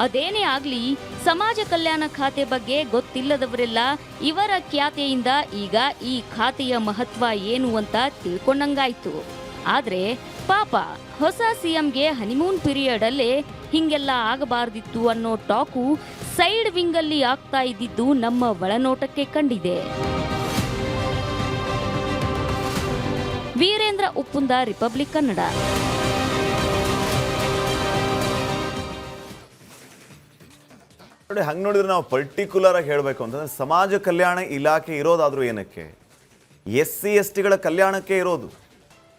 B: ಅದೇನೇ ಆಗ್ಲಿ, ಸಮಾಜ ಕಲ್ಯಾಣ ಖಾತೆ ಬಗ್ಗೆ ಗೊತ್ತಿಲ್ಲದವರೆಲ್ಲ ಇವರ ಖ್ಯಾತೆಯಿಂದ ಈಗ ಈ ಖಾತೆಯ ಮಹತ್ವ ಏನು ಅಂತ ತಿಳ್ಕೊಂಡಂಗಾಯ್ತು. ಆದ್ರೆ ಪಾಪ ಹೊಸ CMಗೆ ಹನಿಮೂನ್ ಪೀರಿಯಡ್ ಅಲ್ಲೇ ಹಿಂಗೆಲ್ಲ ಆಗಬಾರ್ದಿತ್ತು ಅನ್ನೋ ಟಾಕು ಸೈಡ್ ವಿಂಗ್ ಅಲ್ಲಿ ಆಗ್ತಾ ಇದ್ದಿದ್ದು ನಮ್ಮ ಒಳನೋಟಕ್ಕೆ ಕಂಡಿದೆ. ವೀರೇಂದ್ರ ಉಪ್ಪುಂದ, ರಿಪಬ್ಲಿಕ್ ಕನ್ನಡ.
A: ನೋಡಿ, ಹಂಗೆ ನೋಡಿದ್ರೆ ನಾವು ಪರ್ಟಿಕ್ಯುಲರ್ ಆಗಿ ಹೇಳಬೇಕು ಅಂತಂದ್ರೆ ಸಮಾಜ ಕಲ್ಯಾಣ ಇಲಾಖೆ ಇರೋದಾದ್ರೂ ಏನಕ್ಕೆ? SC/STಗಳ ಕಲ್ಯಾಣಕ್ಕೆ ಇರೋದು.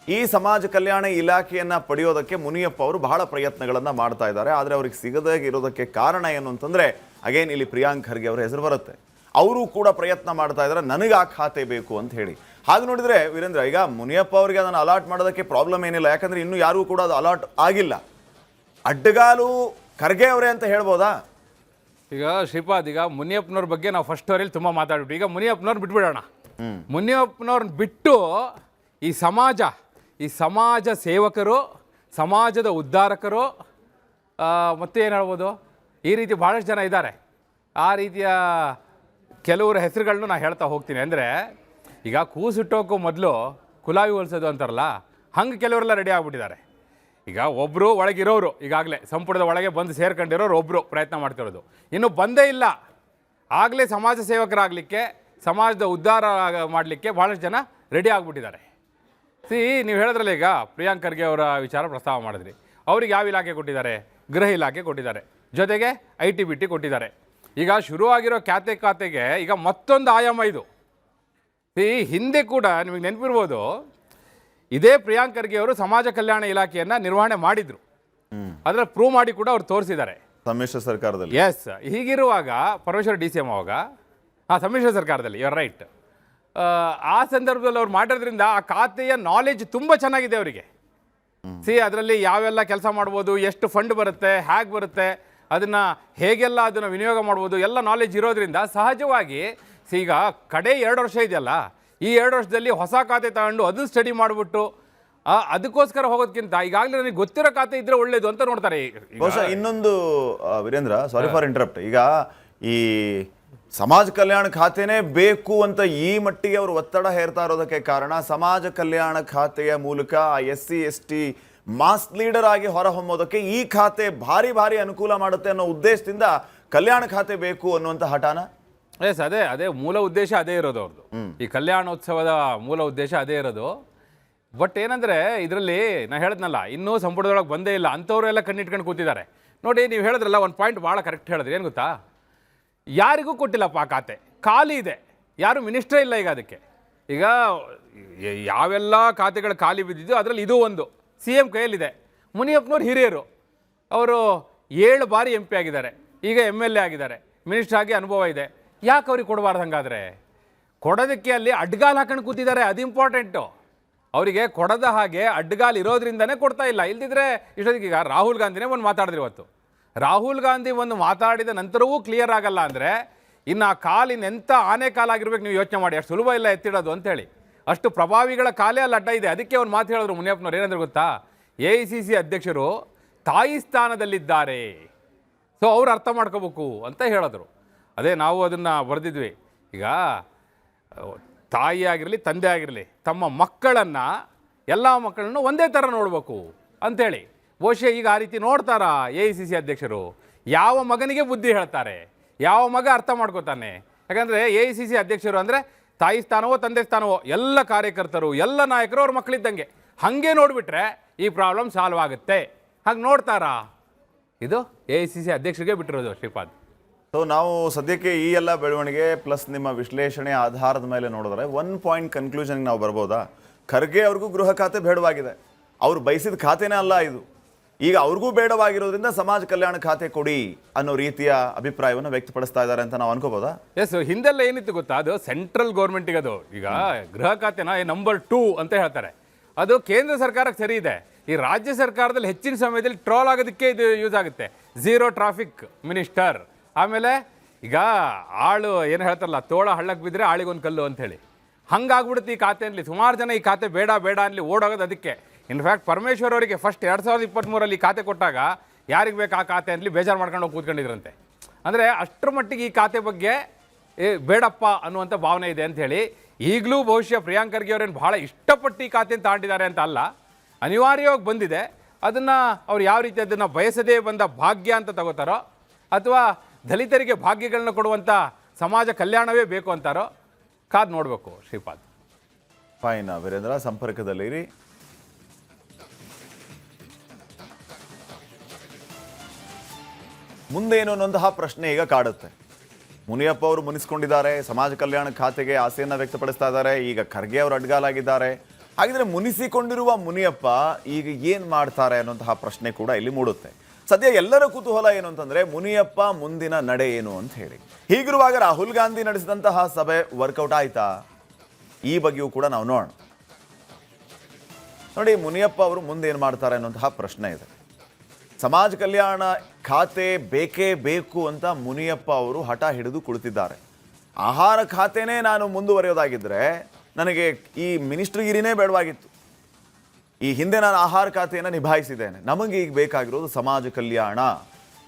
A: ಈ ಸಮಾಜ ಕಲ್ಯಾಣ ಇಲಾಖೆಯನ್ನು ಪಡೆಯೋದಕ್ಕೆ ಮುನಿಯಪ್ಪ ಅವರು ಬಹಳ ಪ್ರಯತ್ನಗಳನ್ನು ಮಾಡ್ತಾ ಇದ್ದಾರೆ. ಆದರೆ ಅವ್ರಿಗೆ ಸಿಗದೇ ಇರೋದಕ್ಕೆ ಕಾರಣ ಏನು ಅಂತಂದರೆ, ಅಗೇನ್ ಇಲ್ಲಿ ಪ್ರಿಯಾಂಕ್ ಖರ್ಗೆ ಅವರ ಹೆಸರು ಬರುತ್ತೆ. ಅವರು ಕೂಡ ಪ್ರಯತ್ನ ಮಾಡ್ತಾ ಇದ್ದಾರೆ, ನನಗೆ ಆ ಖಾತೆ ಬೇಕು ಅಂತ ಹೇಳಿ. ಹಾಗೆ ನೋಡಿದರೆ ವೀರೇಂದ್ರ, ಈಗ ಮುನಿಯಪ್ಪ ಅವರಿಗೆ ಅದನ್ನು ಅಲಾಟ್ ಮಾಡೋದಕ್ಕೆ ಪ್ರಾಬ್ಲಮ್ ಏನಿಲ್ಲ, ಯಾಕಂದರೆ ಇನ್ನೂ ಯಾರಿಗೂ ಕೂಡ ಅದು ಅಲಾಟ್ ಆಗಿಲ್ಲ. ಅಡ್ಡಗಾಲು ಖರ್ಗೆ ಅವರೇ ಅಂತ ಹೇಳ್ಬೋದಾ?
C: ಈಗ ಶ್ರೀಪಾದ್, ಈಗ ಮುನಿಯಪ್ಪನವ್ರ ಬಗ್ಗೆ ನಾವು ಫಸ್ಟ್ ಅವರಲ್ಲಿ ತುಂಬ ಮಾತಾಡ್ಬಿಟ್ಟು ಈಗ ಮುನಿಯಪ್ಪನವ್ರು ಬಿಟ್ಬಿಡೋಣ. ಮುನಿಯಪ್ಪನವ್ರನ್ನ ಬಿಟ್ಟು ಈ ಸಮಾಜ ಸೇವಕರು, ಸಮಾಜದ ಉದ್ಧಾರಕರು, ಮತ್ತೆ ಏನು ಹೇಳ್ಬೋದು, ಈ ರೀತಿ ಭಾಳಷ್ಟು ಜನ ಇದ್ದಾರೆ. ಆ ರೀತಿಯ ಕೆಲವರ ಹೆಸರುಗಳನ್ನು ನಾನು ಹೇಳ್ತಾ ಹೋಗ್ತೀನಿ. ಅಂದರೆ ಈಗ ಕೂಸುಟ್ಟೋಕ್ಕೂ ಮೊದಲು ಕುಲಾವಿ ಹೊಲಿಸೋದು ಅಂತಾರಲ್ಲ, ಹಂಗೆ ಕೆಲವರೆಲ್ಲ ರೆಡಿ ಆಗಿಬಿಟ್ಟಿದ್ದಾರೆ. ಈಗ ಒಬ್ಬರು ಒಳಗಿರೋರು ಈಗಾಗಲೇ ಸಂಪುಟದ ಒಳಗೆ ಬಂದು ಸೇರ್ಕೊಂಡಿರೋರು ಒಬ್ಬರು ಪ್ರಯತ್ನ ಮಾಡ್ತಿರೋದು, ಇನ್ನು ಬಂದೇ ಇಲ್ಲ. ಆಗಲೇ ಸಮಾಜ ಸೇವಕರಾಗಲಿಕ್ಕೆ, ಸಮಾಜದ ಉದ್ಧಾರ ಮಾಡಲಿಕ್ಕೆ ಭಾಳಷ್ಟು ಜನ ರೆಡಿ ಆಗಿಬಿಟ್ಟಿದ್ದಾರೆ. ನೀವು ಹೇಳಿದ್ರಲ್ಲ, ಈಗ ಪ್ರಿಯಾಂಕ್ ಖರ್ಗೆ ಅವರ ವಿಚಾರ ಪ್ರಸ್ತಾವ ಮಾಡಿದ್ರಿ. ಅವ್ರಿಗೆ ಯಾವ ಇಲಾಖೆ ಕೊಟ್ಟಿದ್ದಾರೆ? ಗೃಹ ಇಲಾಖೆ ಕೊಟ್ಟಿದ್ದಾರೆ, ಜೊತೆಗೆ IT-BT ಕೊಟ್ಟಿದ್ದಾರೆ. ಈಗ ಶುರುವಾಗಿರೋ ಖಾತೆಗೆ ಈಗ ಮತ್ತೊಂದು ಆಯಾಮ ಇದು. ಹಿಂದೆ ಕೂಡ ನಿಮಗೆ ನೆನಪಿರ್ಬೋದು, ಇದೇ ಪ್ರಿಯಾಂಕ್ ಖರ್ಗೆ ಅವರು ಸಮಾಜ ಕಲ್ಯಾಣ ಇಲಾಖೆಯನ್ನು ನಿರ್ವಹಣೆ ಮಾಡಿದರು. ಅದರಲ್ಲಿ ಪ್ರೂವ್ ಮಾಡಿ ಕೂಡ ಅವ್ರು ತೋರಿಸಿದ್ದಾರೆ
A: ಸಮ್ಮಿಶ್ರ ಸರ್ಕಾರದಲ್ಲಿ.
C: ಎಸ್. ಹೀಗಿರುವಾಗ ಪರಮೇಶ್ವರ್ DCM ಅವಾಗ ಸಮ್ಮಿಶ್ರ ಸರ್ಕಾರದಲ್ಲಿ, ಯು ಆರ್ ರೈಟ್. ಆ ಸಂದರ್ಭದಲ್ಲಿ ಅವ್ರು ಮಾಡಿರೋದ್ರಿಂದ ಆ ಖಾತೆಯ ನಾಲೆಜ್ ತುಂಬ ಚೆನ್ನಾಗಿದೆ ಅವರಿಗೆ. ಅದರಲ್ಲಿ ಯಾವೆಲ್ಲ ಕೆಲಸ ಮಾಡ್ಬೋದು, ಎಷ್ಟು ಫಂಡ್ ಬರುತ್ತೆ, ಹೇಗೆ ಬರುತ್ತೆ, ಅದನ್ನು ಹೇಗೆಲ್ಲ ಅದನ್ನು ವಿನಿಯೋಗ ಮಾಡ್ಬೋದು, ಎಲ್ಲ ನಾಲೆಜ್ ಇರೋದ್ರಿಂದ ಸಹಜವಾಗಿ ಈಗ ಕಡೆ 2 ವರ್ಷ ಇದೆಯಲ್ಲ, ಈ 2 ವರ್ಷದಲ್ಲಿ ಹೊಸ ಖಾತೆ ತಗೊಂಡು ಅದನ್ನು ಸ್ಟಡಿ ಮಾಡಿಬಿಟ್ಟು ಅದಕ್ಕೋಸ್ಕರ ಹೋಗೋದಕ್ಕಿಂತ ಈಗಾಗಲೇ ನನಗೆ ಗೊತ್ತಿರೋ ಖಾತೆ ಇದ್ರೆ ಒಳ್ಳೇದು ಅಂತ ನೋಡ್ತಾರೆ.
A: ಬಹುಶಃ ಇನ್ನೊಂದು ವೀರೇಂದ್ರ, ಸಾರಿ ಫಾರ್ ಇಂಟರಪ್ಟ್, ಈಗ ಈ ಸಮಾಜ ಕಲ್ಯಾಣ ಖಾತೆನೇ ಬೇಕು ಅಂತ ಈ ಮಟ್ಟಿಗೆ ಅವರು ಒತ್ತಡ ಹೇರ್ತಾ ಇರೋದಕ್ಕೆ ಕಾರಣ, ಸಮಾಜ ಕಲ್ಯಾಣ ಖಾತೆಯ ಮೂಲಕ SC/ST ಮಾಸ್ ಲೀಡರ್ ಆಗಿ ಹೊರಹೊಮ್ಮೋದಕ್ಕೆ ಈ ಖಾತೆ ಭಾರಿ ಭಾರಿ ಅನುಕೂಲ ಮಾಡುತ್ತೆ ಅನ್ನೋ ಉದ್ದೇಶದಿಂದ ಕಲ್ಯಾಣ ಖಾತೆ ಬೇಕು ಅನ್ನುವಂಥ ಹಠಾನ.
C: ಎಸ್, ಅದೇ ಮೂಲ ಉದ್ದೇಶ ಅದೇ ಇರೋದು ಅವ್ರದ್ದು. ಈ ಕಲ್ಯಾಣೋತ್ಸವದ ಮೂಲ ಉದ್ದೇಶ ಅದೇ ಇರೋದು. ಬಟ್ ಏನಂದರೆ ಇದರಲ್ಲಿ ನಾನು ಹೇಳಿದ್ನಲ್ಲ, ಇನ್ನೂ ಸಂಪುಟದೊಳಗೆ ಬಂದೇ ಇಲ್ಲ, ಅಂಥವರೆಲ್ಲ ಕಣ್ಣಿಟ್ಕೊಂಡು ಕೂತಿದ್ದಾರೆ. ನೋಡಿ, ನೀವು ಹೇಳಿದ್ರಲ್ಲ, ಒಂದು ಪಾಯಿಂಟ್ ಭಾಳ ಕರೆಕ್ಟ್ ಹೇಳಿದ್ರಿ. ಏನು ಗೊತ್ತಾ, ಯಾರಿಗೂ ಕೊಟ್ಟಿಲ್ಲಪ್ಪ ಆ ಖಾತೆ, ಖಾಲಿ ಇದೆ, ಯಾರು ಮಿನಿಸ್ಟ್ರೇ ಇಲ್ಲ ಈಗ ಅದಕ್ಕೆ. ಈಗ ಯಾವೆಲ್ಲ ಖಾತೆಗಳು ಖಾಲಿ ಬಿದ್ದಿದ್ದು ಅದರಲ್ಲಿ ಇದು ಒಂದು CM ಕೈಯಲ್ಲಿದೆ. ಮುನಿಯಪ್ಪನವ್ರು ಹಿರಿಯರು, ಅವರು 7 ಬಾರಿ MP ಆಗಿದ್ದಾರೆ, ಈಗ MLA ಆಗಿದ್ದಾರೆ, ಮಿನಿಸ್ಟರ್ ಆಗಿ ಅನುಭವ ಇದೆ. ಯಾಕೆ ಅವ್ರಿಗೆ ಕೊಡಬಾರ್ದು? ಹಂಗಾದರೆ ಕೊಡೋದಕ್ಕೆ ಅಲ್ಲಿ ಅಡ್ಗಾಲು ಹಾಕೊಂಡು ಕೂತಿದ್ದಾರೆ, ಅದು ಇಂಪಾರ್ಟೆಂಟು. ಅವರಿಗೆ ಕೊಡದ ಹಾಗೆ ಅಡ್ಗಾಲು ಇರೋದ್ರಿಂದನೇ ಕೊಡ್ತಾ ಇಲ್ಲ. ಇಲ್ದಿದ್ರೆ ಇಷ್ಟೊತ್ತಿಗೆ ಈಗ ರಾಹುಲ್ ಗಾಂಧಿನೇ ಒಂದು ಮಾತಾಡಿದ್ರು ಇವತ್ತು. ರಾಹುಲ್ ಗಾಂಧಿ ಒಂದು ಮಾತಾಡಿದ ನಂತರವೂ ಕ್ಲಿಯರ್ ಆಗಲ್ಲ ಅಂದರೆ ಇನ್ನು ಆ ಕಾಲಿನೆಂಥ ಆನೆ ಕಾಲಾಗಿರ್ಬೇಕು, ನೀವು ಯೋಚನೆ ಮಾಡಿ. ಅಷ್ಟು ಸುಲಭ ಇಲ್ಲ ಎತ್ತಿಡೋದು ಅಂತೇಳಿ. ಅಷ್ಟು ಪ್ರಭಾವಿಗಳ ಕಾಲೇ ಅಲ್ಲಿ ಅಡ್ಡ ಇದೆ. ಅದಕ್ಕೆ ಅವ್ರು ಮಾತು ಹೇಳಿದ್ರು ಮುನಿಯಪ್ಪನವ್ರು. ಏನಂದ್ರೆ ಗೊತ್ತಾ, AICC ಅಧ್ಯಕ್ಷರು ತಾಯಿ ಸ್ಥಾನದಲ್ಲಿದ್ದಾರೆ, ಸೊ ಅವ್ರು ಅರ್ಥ ಮಾಡ್ಕೋಬೇಕು ಅಂತ ಹೇಳಿದ್ರು. ಅದೇ ನಾವು ಅದನ್ನು ಬರೆದಿದ್ವಿ. ಈಗ ತಾಯಿ ಆಗಿರಲಿ, ತಂದೆ ಆಗಿರಲಿ, ತಮ್ಮ ಮಕ್ಕಳನ್ನು, ಎಲ್ಲ ಮಕ್ಕಳನ್ನು ಒಂದೇ ಥರ ನೋಡಬೇಕು ಅಂಥೇಳಿ. ಬಹುಶಃ ಈಗ ಆ ರೀತಿ ನೋಡ್ತಾರಾ AICC ಅಧ್ಯಕ್ಷರು? ಯಾವ ಮಗನಿಗೆ ಬುದ್ಧಿ ಹೇಳ್ತಾರೆ? ಯಾವ ಮಗ ಅರ್ಥ ಮಾಡ್ಕೋತಾನೆ? ಯಾಕಂದರೆ AICC ಅಧ್ಯಕ್ಷರು ಅಂದರೆ ತಾಯಿ ಸ್ಥಾನವೋ ತಂದೆ ಸ್ಥಾನವೋ ಎಲ್ಲ ಕಾರ್ಯಕರ್ತರು, ಎಲ್ಲ ನಾಯಕರು ಅವ್ರ ಮಕ್ಕಳಿದ್ದಂಗೆ. ಹಾಗೆ ನೋಡಿಬಿಟ್ರೆ ಈ ಪ್ರಾಬ್ಲಮ್ ಸಾಲ್ವ್ ಆಗುತ್ತೆ. ಹಾಗೆ ನೋಡ್ತಾರಾ? ಇದು AICC ಅಧ್ಯಕ್ಷರಿಗೆ ಬಿಟ್ಟಿರೋದು ಶ್ರೀಪಾದ್.
A: ಸೊ ನಾವು ಸದ್ಯಕ್ಕೆ ಈ ಎಲ್ಲ ಬೆಳವಣಿಗೆ ಪ್ಲಸ್ ನಿಮ್ಮ ವಿಶ್ಲೇಷಣೆ ಆಧಾರದ ಮೇಲೆ ನೋಡಿದ್ರೆ 1 ಪಾಯಿಂಟ್ ಕನ್ಕ್ಲೂಷನ್ಗೆ ನಾವು ಬರ್ಬೋದಾ? ಖರ್ಗೆ ಅವ್ರಿಗೂ ಗೃಹ ಖಾತೆ ಬೇಡವಾಗಿದೆ, ಅವ್ರು ಬಯಸಿದ ಖಾತೆನೇ ಅಲ್ಲ ಇದು. ಈಗ ಅವ್ರಿಗೂ ಬೇಡವಾಗಿರೋದ್ರಿಂದ ಸಮಾಜ ಕಲ್ಯಾಣ ಖಾತೆ ಕೊಡಿ ಅನ್ನೋ ರೀತಿಯ ಅಭಿಪ್ರಾಯವನ್ನು ವ್ಯಕ್ತಪಡಿಸ್ತಾ ಇದ್ದಾರೆ ಅಂತ ನಾವು ಅನ್ಕೋಬೋದಾ?
C: ಎಸ್, ಹಿಂದೆಲ್ಲ ಏನಿತ್ತು ಗೊತ್ತಾ, ಅದು ಸೆಂಟ್ರಲ್ ಗೌರ್ಮೆಂಟಿಗೆ. ಅದು ಈಗ ಗೃಹ ಖಾತೆನ ನಂಬರ್ 2 ಅಂತ ಹೇಳ್ತಾರೆ. ಅದು ಕೇಂದ್ರ ಸರ್ಕಾರಕ್ಕೆ ಸರಿ ಇದೆ. ಈ ರಾಜ್ಯ ಸರ್ಕಾರದಲ್ಲಿ ಹೆಚ್ಚಿನ ಸಮಯದಲ್ಲಿ ಟ್ರೋಲ್ ಆಗೋದಕ್ಕೆ ಇದು ಯೂಸ್ ಆಗುತ್ತೆ. Zero traffic minister. ಆಮೇಲೆ ಈಗ ಆಳು ಏನು ಹೇಳ್ತಾರಲ್ಲ, ತೋಳ ಹಳ್ಳಕ್ಕೆ ಬಿದ್ದರೆ ಆಳಿಗೊಂದು ಕಲ್ಲು ಅಂಥೇಳಿ, ಹಂಗಾಗ್ಬಿಡುತ್ತೆ ಈ ಖಾತೆಯಲ್ಲಿ. ಸುಮಾರು ಜನ ಈ ಖಾತೆ ಬೇಡ ಬೇಡ ಅನ್ನಲಿ ಓಡೋಗೋದು ಅದಕ್ಕೆ. ಇನ್ಫ್ಯಾಕ್ಟ್ ಪರಮೇಶ್ವರ್ ಅವರಿಗೆ ಫಸ್ಟ್ 2023 ಖಾತೆ ಕೊಟ್ಟಾಗ ಯಾರಿಗೆ ಬೇಕು ಆ ಖಾತೆ ಅಂತಲಿ ಬೇಜಾರು ಮಾಡ್ಕೊಂಡು ಹೋಗಿ ಕೂತ್ಕೊಂಡಿದ್ರಂತೆ. ಅಂದರೆ ಅಷ್ಟರ ಮಟ್ಟಿಗೆ ಈ ಖಾತೆ ಬಗ್ಗೆ ಬೇಡಪ್ಪ ಅನ್ನುವಂಥ ಭಾವನೆ ಇದೆ ಅಂಥೇಳಿ. ಈಗಲೂ ಬಹುಶಃ ಪ್ರಿಯಾಂಕ್ ಖರ್ಗೆ ಅವರೇನು ಭಾಳ ಇಷ್ಟಪಟ್ಟು ಈ ಖಾತೆಯನ್ನು ತಾಂಡಿದ್ದಾರೆ ಅಂತ ಅಲ್ಲ, ಅನಿವಾರ್ಯವಾಗಿ ಬಂದಿದೆ. ಅದನ್ನು ಅವ್ರು ಯಾವ ರೀತಿ ಅದನ್ನು ಬಯಸದೇ ಬಂದ ಭಾಗ್ಯ ಅಂತ ತಗೋತಾರೋ, ಅಥವಾ ದಲಿತರಿಗೆ ಭಾಗ್ಯಗಳನ್ನ ಕೊಡುವಂಥ ಸಮಾಜ ಕಲ್ಯಾಣವೇ ಬೇಕು ಅಂತಾರೋ, ಕಾದು ನೋಡಬೇಕು ಶ್ರೀಪಾದ್.
A: ಫೈನ್ ವೀರೇಂದ್ರ, ಸಂಪರ್ಕದಲ್ಲಿರಿ. ಮುಂದೇನು ಅನ್ನುವಂತಹ ಪ್ರಶ್ನೆ ಈಗ ಕಾಡುತ್ತೆ. ಮುನಿಯಪ್ಪ ಅವರು ಮುನಿಸ್ಕೊಂಡಿದ್ದಾರೆ, ಸಮಾಜ ಕಲ್ಯಾಣ ಖಾತೆಗೆ ಆಸೆಯನ್ನು ವ್ಯಕ್ತಪಡಿಸ್ತಾ ಇದ್ದಾರೆ. ಈಗ ಖರ್ಗೆ ಅವರು ಅಡ್ಗಾಲಾಗಿದ್ದಾರೆ. ಹಾಗಿದ್ರೆ ಮುನಿಸಿಕೊಂಡಿರುವ ಮುನಿಯಪ್ಪ ಈಗ ಏನು ಮಾಡ್ತಾರೆ ಅನ್ನುವಂತಹ ಪ್ರಶ್ನೆ ಕೂಡ ಇಲ್ಲಿ ಮೂಡುತ್ತೆ. ಸದ್ಯ ಎಲ್ಲರ ಕುತೂಹಲ ಏನು ಅಂತಂದ್ರೆ ಮುನಿಯಪ್ಪ ಮುಂದಿನ ನಡೆ ಏನು ಅಂತ ಹೇಳಿ. ಹೀಗಿರುವಾಗ ರಾಹುಲ್ ಗಾಂಧಿ ನಡೆಸಿದಂತಹ ಸಭೆ ವರ್ಕೌಟ್ ಆಯ್ತಾ? ಈ ಬಗ್ಗೆಯೂ ಕೂಡ ನಾವು ನೋಡೋಣ. ನೋಡಿ, ಮುನಿಯಪ್ಪ ಅವರು ಮುಂದೇನು ಮಾಡ್ತಾರೆ ಅನ್ನುವಂತಹ ಪ್ರಶ್ನೆ ಇದೆ. ಸಮಾಜ ಕಲ್ಯಾಣ ಖಾತೆ ಬೇಕೇ ಬೇಕು ಅಂತ ಮುನಿಯಪ್ಪ ಅವರು ಹಠ ಹಿಡಿದು ಕುಳಿತಿದ್ದಾರೆ. ಆಹಾರ ಖಾತೆನೇ ನಾನು ಮುಂದುವರಿಯೋದಾಗಿದ್ದರೆ ನನಗೆ ಈ ಮಿನಿಸ್ಟ್ರಿಗಿರಿನೇ ಬೇಡವಾಗಿತ್ತು. ಈ ಹಿಂದೆ ನಾನು ಆಹಾರ ಖಾತೆಯನ್ನು ನಿಭಾಯಿಸಿದ್ದೇನೆ. ನಮಗೆ ಈಗ ಬೇಕಾಗಿರೋದು ಸಮಾಜ ಕಲ್ಯಾಣ.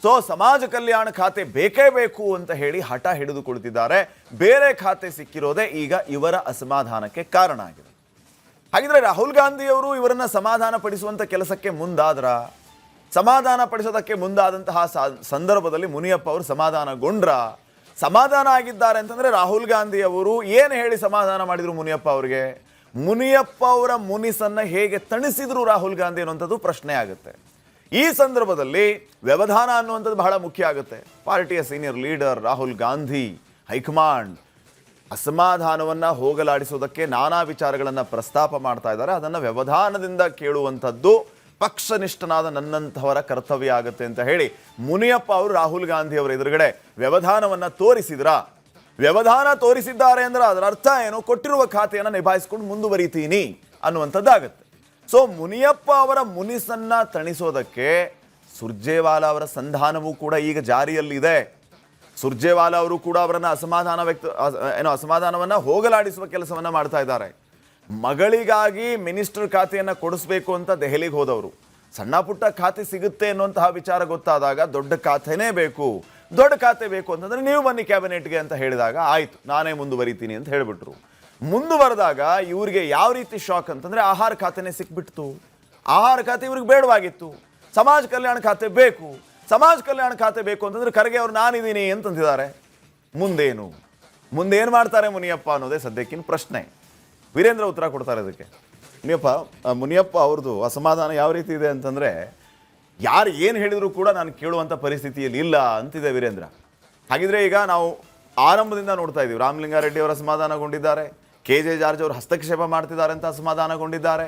A: ಸೊ ಸಮಾಜ ಕಲ್ಯಾಣ ಖಾತೆ ಬೇಕೇ ಬೇಕು ಅಂತ ಹೇಳಿ ಹಠ ಹಿಡಿದು ಕುಳಿತಿದ್ದಾರೆ. ಬೇರೆ ಖಾತೆ ಸಿಕ್ಕಿರೋದೇ ಈಗ ಇವರ ಅಸಮಾಧಾನಕ್ಕೆ ಕಾರಣ ಆಗಿದೆ. ಹಾಗಿದ್ರೆ ರಾಹುಲ್ ಗಾಂಧಿಯವರು ಇವರನ್ನ ಸಮಾಧಾನ ಪಡಿಸುವಂತ ಕೆಲಸಕ್ಕೆ ಮುಂದಾದ್ರ? ಸಮಾಧಾನ ಪಡಿಸೋದಕ್ಕೆ ಮುಂದಾದಂತಹ ಸಂದರ್ಭದಲ್ಲಿ ಮುನಿಯಪ್ಪ ಅವರು ಸಮಾಧಾನಗೊಂಡ್ರ? ಸಮಾಧಾನ ಆಗಿದ್ದಾರೆ ಅಂತಂದ್ರೆ ರಾಹುಲ್ ಗಾಂಧಿ ಅವರು ಏನು ಹೇಳಿ ಸಮಾಧಾನ ಮಾಡಿದ್ರು ಮುನಿಯಪ್ಪ ಅವರಿಗೆ? ಮುನಿಯಪ್ಪ ಅವರ ಮುನಿಸನ್ನ ಹೇಗೆ ತಣಿಸಿದ್ರು ರಾಹುಲ್ ಗಾಂಧಿ ಅನ್ನುವಂಥದ್ದು ಪ್ರಶ್ನೆ ಆಗುತ್ತೆ. ಈ ಸಂದರ್ಭದಲ್ಲಿ ವ್ಯವಧಾನ ಅನ್ನುವಂಥದ್ದು ಬಹಳ ಮುಖ್ಯ ಆಗುತ್ತೆ. ಪಾರ್ಟಿಯ senior leader Rahul Gandhi, high command ಅಸಮಾಧಾನವನ್ನ ಹೋಗಲಾಡಿಸೋದಕ್ಕೆ ನಾನಾ ವಿಚಾರಗಳನ್ನು ಪ್ರಸ್ತಾಪ ಮಾಡ್ತಾ ಇದ್ದಾರೆ. ಅದನ್ನು ವ್ಯವಧಾನದಿಂದ ಕೇಳುವಂಥದ್ದು ಪಕ್ಷನಿಷ್ಠನಾದ ನನ್ನಂತಹವರ ಕರ್ತವ್ಯ ಆಗುತ್ತೆ ಅಂತ ಹೇಳಿ ಮುನಿಯಪ್ಪ ಅವರು ರಾಹುಲ್ ಗಾಂಧಿ ಅವರ ಎದುರುಗಡೆ ವ್ಯವಧಾನವನ್ನ ತೋರಿಸಿದ್ರ? ವ್ಯವಧಾನ ತೋರಿಸಿದ್ದಾರೆ ಅಂದ್ರೆ ಅದರ ಅರ್ಥ ಏನು? ಕೊಟ್ಟಿರುವ ಖಾತೆಯನ್ನು ನಿಭಾಯಿಸಿಕೊಂಡು ಮುಂದುವರಿತೀನಿ ಅನ್ನುವಂಥದ್ದಾಗುತ್ತೆ. ಸೊ ಮುನಿಯಪ್ಪ ಅವರ ಮುನಿಸನ್ನ ತಣಿಸೋದಕ್ಕೆ ಸುರ್ಜೇವಾಲಾ ಅವರ ಸಂಧಾನವೂ ಕೂಡ ಈಗ ಜಾರಿಯಲ್ಲಿದೆ. ಸುರ್ಜೇವಾಲಾ ಅವರು ಕೂಡ ಅವರನ್ನ ಅಸಮಾಧಾನವನ್ನ ಹೋಗಲಾಡಿಸುವ ಕೆಲಸವನ್ನ ಮಾಡ್ತಾ ಇದ್ದಾರೆ. ಮಗಳಿಗಾಗಿ ಮಿನಿಸ್ಟರ್ ಖಾತೆಯನ್ನು ಕೊಡಿಸ್ಬೇಕು ಅಂತ ದೆಹಲಿಗೆ ಹೋದವರು ಸಣ್ಣ ಪುಟ್ಟ ಖಾತೆ ಸಿಗುತ್ತೆ ಅನ್ನುವಂತಹ ವಿಚಾರ ಗೊತ್ತಾದಾಗ ದೊಡ್ಡ ಖಾತೆನೇ ಬೇಕು, ದೊಡ್ಡ ಖಾತೆ ಬೇಕು ಅಂತಂದ್ರೆ ನೀವು ಬನ್ನಿ ಕ್ಯಾಬಿನೆಟ್ಗೆ ಅಂತ ಹೇಳಿದಾಗ ಆಯ್ತು ನಾನೇ ಮುಂದುವರಿತೀನಿ ಅಂತ ಹೇಳಿಬಿಟ್ರು. ಮುಂದುವರೆದಾಗ ಇವ್ರಿಗೆ ಯಾವ ರೀತಿ ಶಾಕ್ ಅಂತಂದ್ರೆ ಆಹಾರ ಖಾತೆನೇ ಸಿಕ್ಬಿಡ್ತು. ಆಹಾರ ಖಾತೆ ಇವ್ರಿಗೆ ಬೇಡವಾಗಿತ್ತು. ಸಮಾಜ ಕಲ್ಯಾಣ ಖಾತೆ ಬೇಕು. ಸಮಾಜ ಕಲ್ಯಾಣ ಖಾತೆ ಬೇಕು ಅಂತಂದ್ರೆ ಖರ್ಗೆ ಅವ್ರು ನಾನಿದ್ದೀನಿ ಅಂತಂದಿದ್ದಾರೆ. ಮುಂದೇನು ಮಾಡ್ತಾರೆ ಮುನಿಯಪ್ಪ ಅನ್ನೋದೇ ಸದ್ಯಕ್ಕಿನ ಪ್ರಶ್ನೆ. ವೀರೇಂದ್ರ ಉತ್ತರ ಕೊಡ್ತಾರೆ ಅದಕ್ಕೆ. ಮುನಿಯಪ್ಪ ಅವ್ರದ್ದು ಅಸಮಾಧಾನ ಯಾವ ರೀತಿ ಇದೆ ಅಂತಂದ್ರೆ ಯಾರು ಏನು ಹೇಳಿದ್ರು ಕೂಡ ನಾನು ಕೇಳುವಂಥ ಪರಿಸ್ಥಿತಿಯಲ್ಲಿ ಇಲ್ಲ ಅಂತಿದೆ ವೀರೇಂದ್ರ. ಹಾಗಿದ್ರೆ ಈಗ ನಾವು ಆರಂಭದಿಂದ ನೋಡ್ತಾ ಇದ್ದೀವಿ, ರಾಮಲಿಂಗಾರೆಡ್ಡಿ ಅವರು ಅಸಮಾಧಾನಗೊಂಡಿದ್ದಾರೆ, KJ ಜಾರ್ಜ್ ಅವರು ಹಸ್ತಕ್ಷೇಪ ಮಾಡ್ತಿದ್ದಾರೆ ಅಂತ ಅಸಮಾಧಾನಗೊಂಡಿದ್ದಾರೆ.